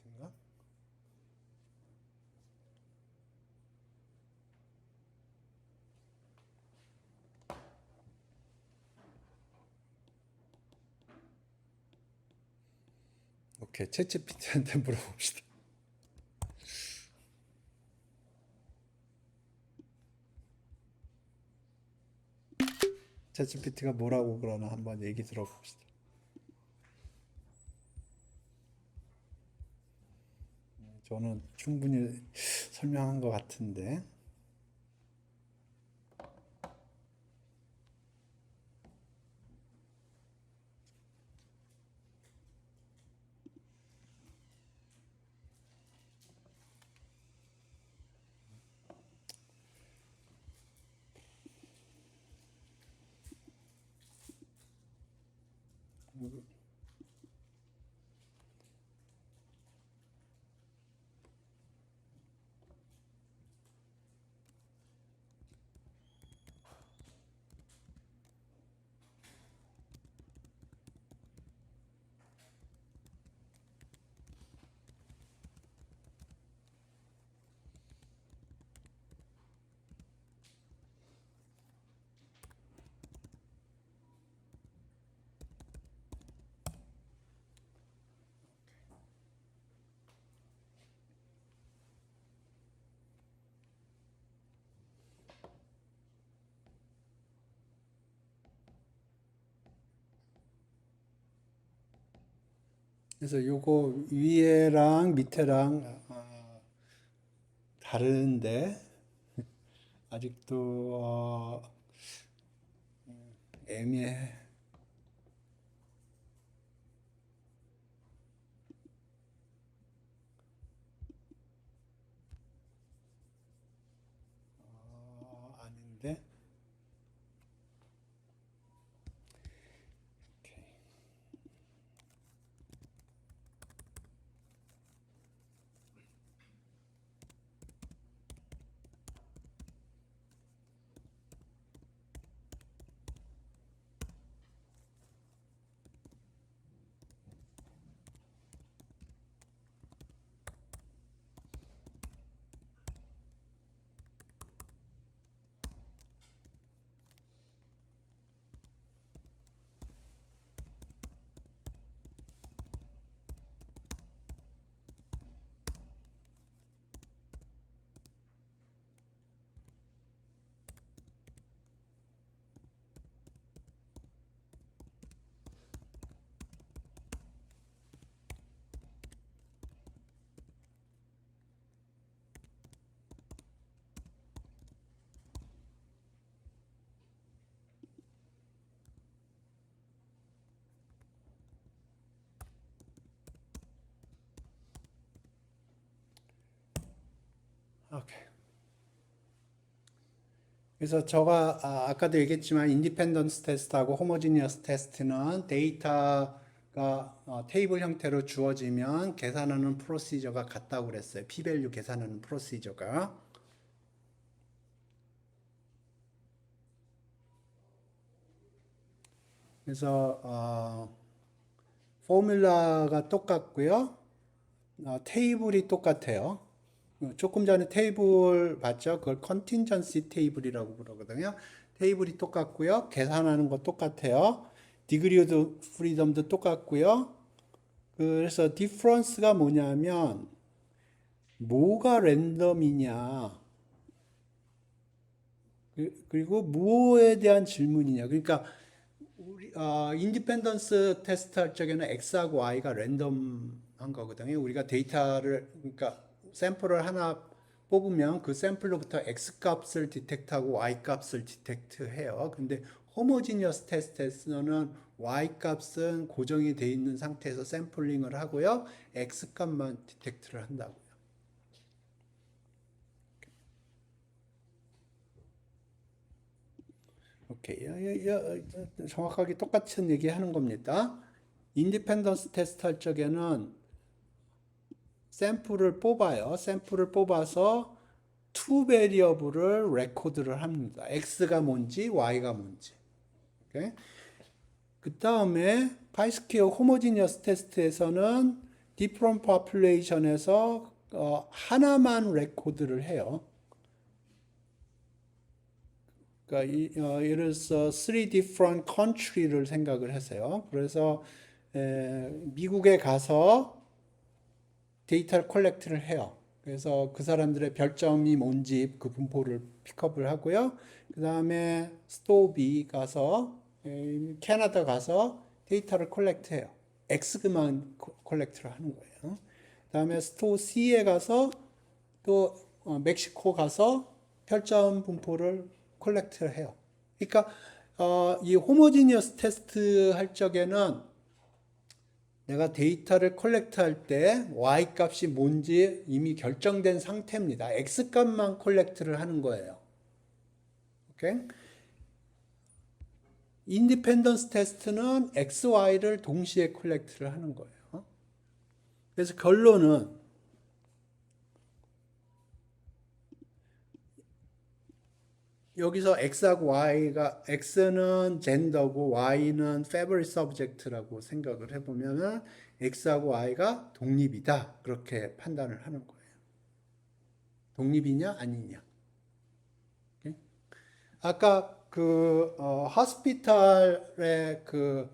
같은가? 오케이, 챗GPT한테 물어봅시다. 챗GPT가 뭐라고 그러나 한번 얘기 들어봅시다. 저는 충분히 설명한 것 같은데. 그래서 요거 위에랑 밑에랑 다른데 아직도 애매해. 아닌데. 오케이. 그래서 제가 아까도 얘기했지만 인디펜던스 테스트하고 호모지니어스 테스트는 데이터가 테이블 형태로 주어지면 계산하는 프로시저가 같다고 그랬어요. p-밸류 계산하는 프로시저가. 그래서 포뮬라가 똑같고요. 테이블이 똑같아요. 조금 전에 테이블 봤죠? 그걸 컨틴전시 테이블이라고 그러거든요. 테이블이 똑같고요. 계산하는 거 똑같아요. 디그리 오브 프리덤도 똑같고요. 그래서 디퍼런스가 뭐냐면 뭐가 랜덤이냐 그리고 무엇에 대한 질문이냐. 그러니까 우리 인디펜던스 테스트 할 적에는 x하고 y가 랜덤한 거거든요. 우리가 데이터를 그러니까 샘플을 하나 뽑으면 그 샘플로부터 x 값을 디텍트하고 y 값을 디텍트해요. 근데 호모지니어스 테스트에서는 y 값은 고정이 돼 있는 상태에서 샘플링을 하고요. x 값만 디텍트를 한다고요. 오케이. 정확하게 똑같은 얘기 하는 겁니다. 인디펜던스 테스트 할 적에는 샘플을 뽑아요. 샘플을 뽑아서 투 베리어블을 레코드를 합니다. x가 뭔지 y가 뭔지. 오케이? 그 다음에 파이스퀘어 호모지니어스 테스트에서는 디프런 포퓰레이션에서 하나만 레코드를 해요. 그러니까 예를 들어서 3 different country를 생각을 하세요. 그래서 미국에 가서 데이터를 컬렉트를 해요. 그래서 그 사람들의 별점이 뭔지 그 분포를 픽업을 하고요. 그 다음에 스토어 B 가서 캐나다 가서 데이터를 컬렉트해요. X만 컬렉트를 하는 거예요. 그 다음에 스토어 C에 가서 또 멕시코 가서 별점 분포를 컬렉트를 해요. 그러니까 이 호모지니어스 테스트 할 적에는 내가 데이터를 컬렉트 할 때 y 값이 뭔지 이미 결정된 상태입니다. x 값만 컬렉트를 하는 거예요. 오케이? 인디펜던스 테스트는 x, y를 동시에 컬렉트를 하는 거예요. 그래서 결론은 여기서 x하고 y가 x는 젠더고 y는 favorite subject라고 생각을 해보면은 x하고 y가 독립이다 그렇게 판단을 하는 거예요. 독립이냐 아니냐. 오케이? 아까 그 호스피탈의 그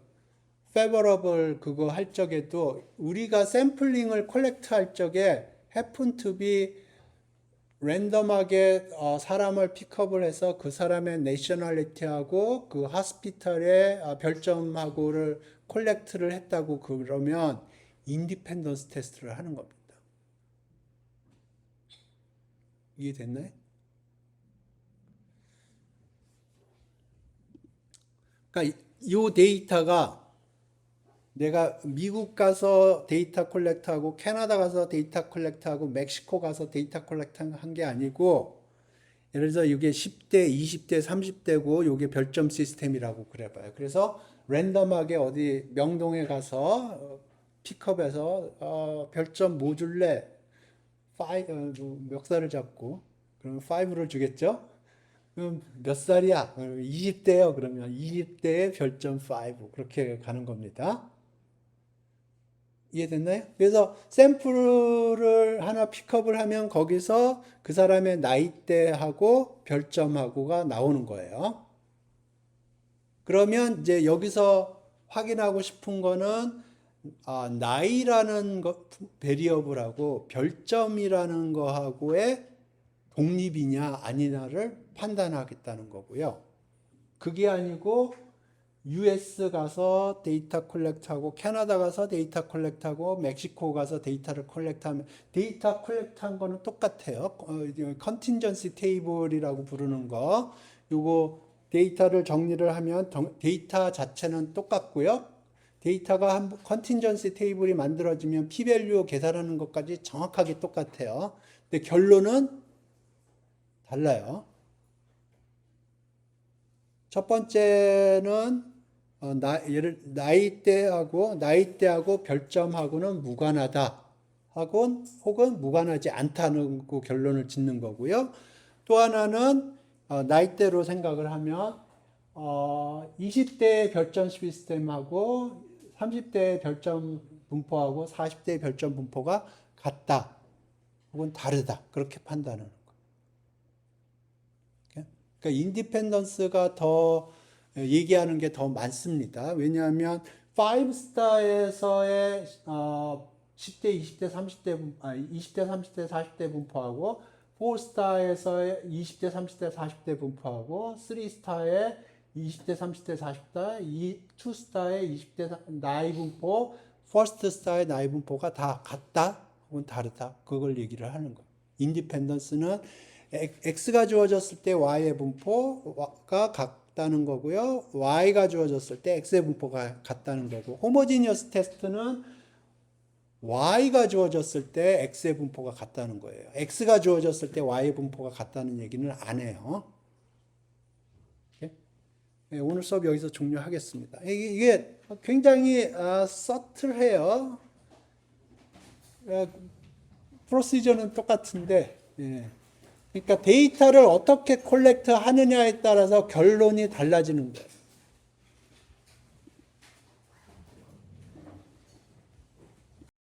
favorable 그거 할 적에도 우리가 샘플링을 컬렉트 할 적에 happen to be 랜덤하게 사람을 픽업을 해서 그 사람의 내셔널리티하고 그 호스피탈의 별점하고를 콜렉트를 했다고 그러면 인디펜던스 테스트를 하는 겁니다. 이해됐나요? 그러니까 이 데이터가 내가 미국 가서 데이터 콜렉트하고 캐나다 가서 데이터 콜렉트하고 멕시코 가서 데이터 콜렉트한 게 아니고, 예를 들어서 이게 10대, 20대, 30대고 이게 별점 시스템이라고 그래봐요. 그래서 랜덤하게 어디 명동에 가서 픽업해서 별점 뭐 줄래? 멱살을 잡고 그러면 5를 주겠죠? 그럼 몇 살이야? 20대요. 그러면 20대에 별점 5 그렇게 가는 겁니다. 이해됐나요? 그래서 샘플을 하나 픽업을 하면 거기서 그 사람의 나이대하고 별점하고가 나오는 거예요. 그러면 이제 여기서 확인하고 싶은 거는 나이라는 베리어블하고 별점이라는 거하고의 독립이냐 아니냐를 판단하겠다는 거고요. 그게 아니고 US 가서 데이터 콜렉트하고 캐나다 가서 데이터 콜렉트하고 멕시코 가서 데이터를 콜렉트하면 데이터 콜렉트한 거는 똑같아요. 컨틴전시 테이블이라고 부르는 거. 요거 데이터를 정리를 하면 데이터 자체는 똑같고요. 데이터가 한 컨틴전시 테이블이 만들어지면 p-밸류 계산하는 것까지 정확하게 똑같아요. 근데 결론은 달라요. 첫 번째는 나이대하고 별점하고는 무관하다 혹은 무관하지 않다는 그 결론을 짓는 거고요. 또 하나는 나이대로 생각을 하면 20대의 별점 시스템하고 30대의 별점 분포하고 40대의 별점 분포가 같다 혹은 다르다 그렇게 판단하는 거예요. 그러니까 인디펜던스가 더 얘기하는 게 더 많습니다. 왜냐하면 5스타에서의 10대, 20대, 30대, 20대, 30대, 40대 분포하고 4스타에서의 20대, 30대, 40대 분포하고 3스타의 20대, 30대, 40대, 2스타의 20대 나이 분포, 1스타의 나이 분포가 다 같다 혹은 다르다 그걸 얘기를 하는 거예요. 인디펜던스는 X가 주어졌을 때 Y의 분포가 같다는 거고요. Y가 주어졌을 때 X의 분포가 같다는 거고, 호모지니어스 테스트는 Y가 주어졌을 때 X의 분포가 같다는 거예요. X가 주어졌을 때 Y의 분포가 같다는 얘기는 안 해요. 네, 오늘 수업 여기서 종료하겠습니다. 이게 굉장히 서틀해요. 프로시저는 똑같은데, 그러니까 데이터를 어떻게 콜렉트 하느냐에 따라서 결론이 달라지는 거예요.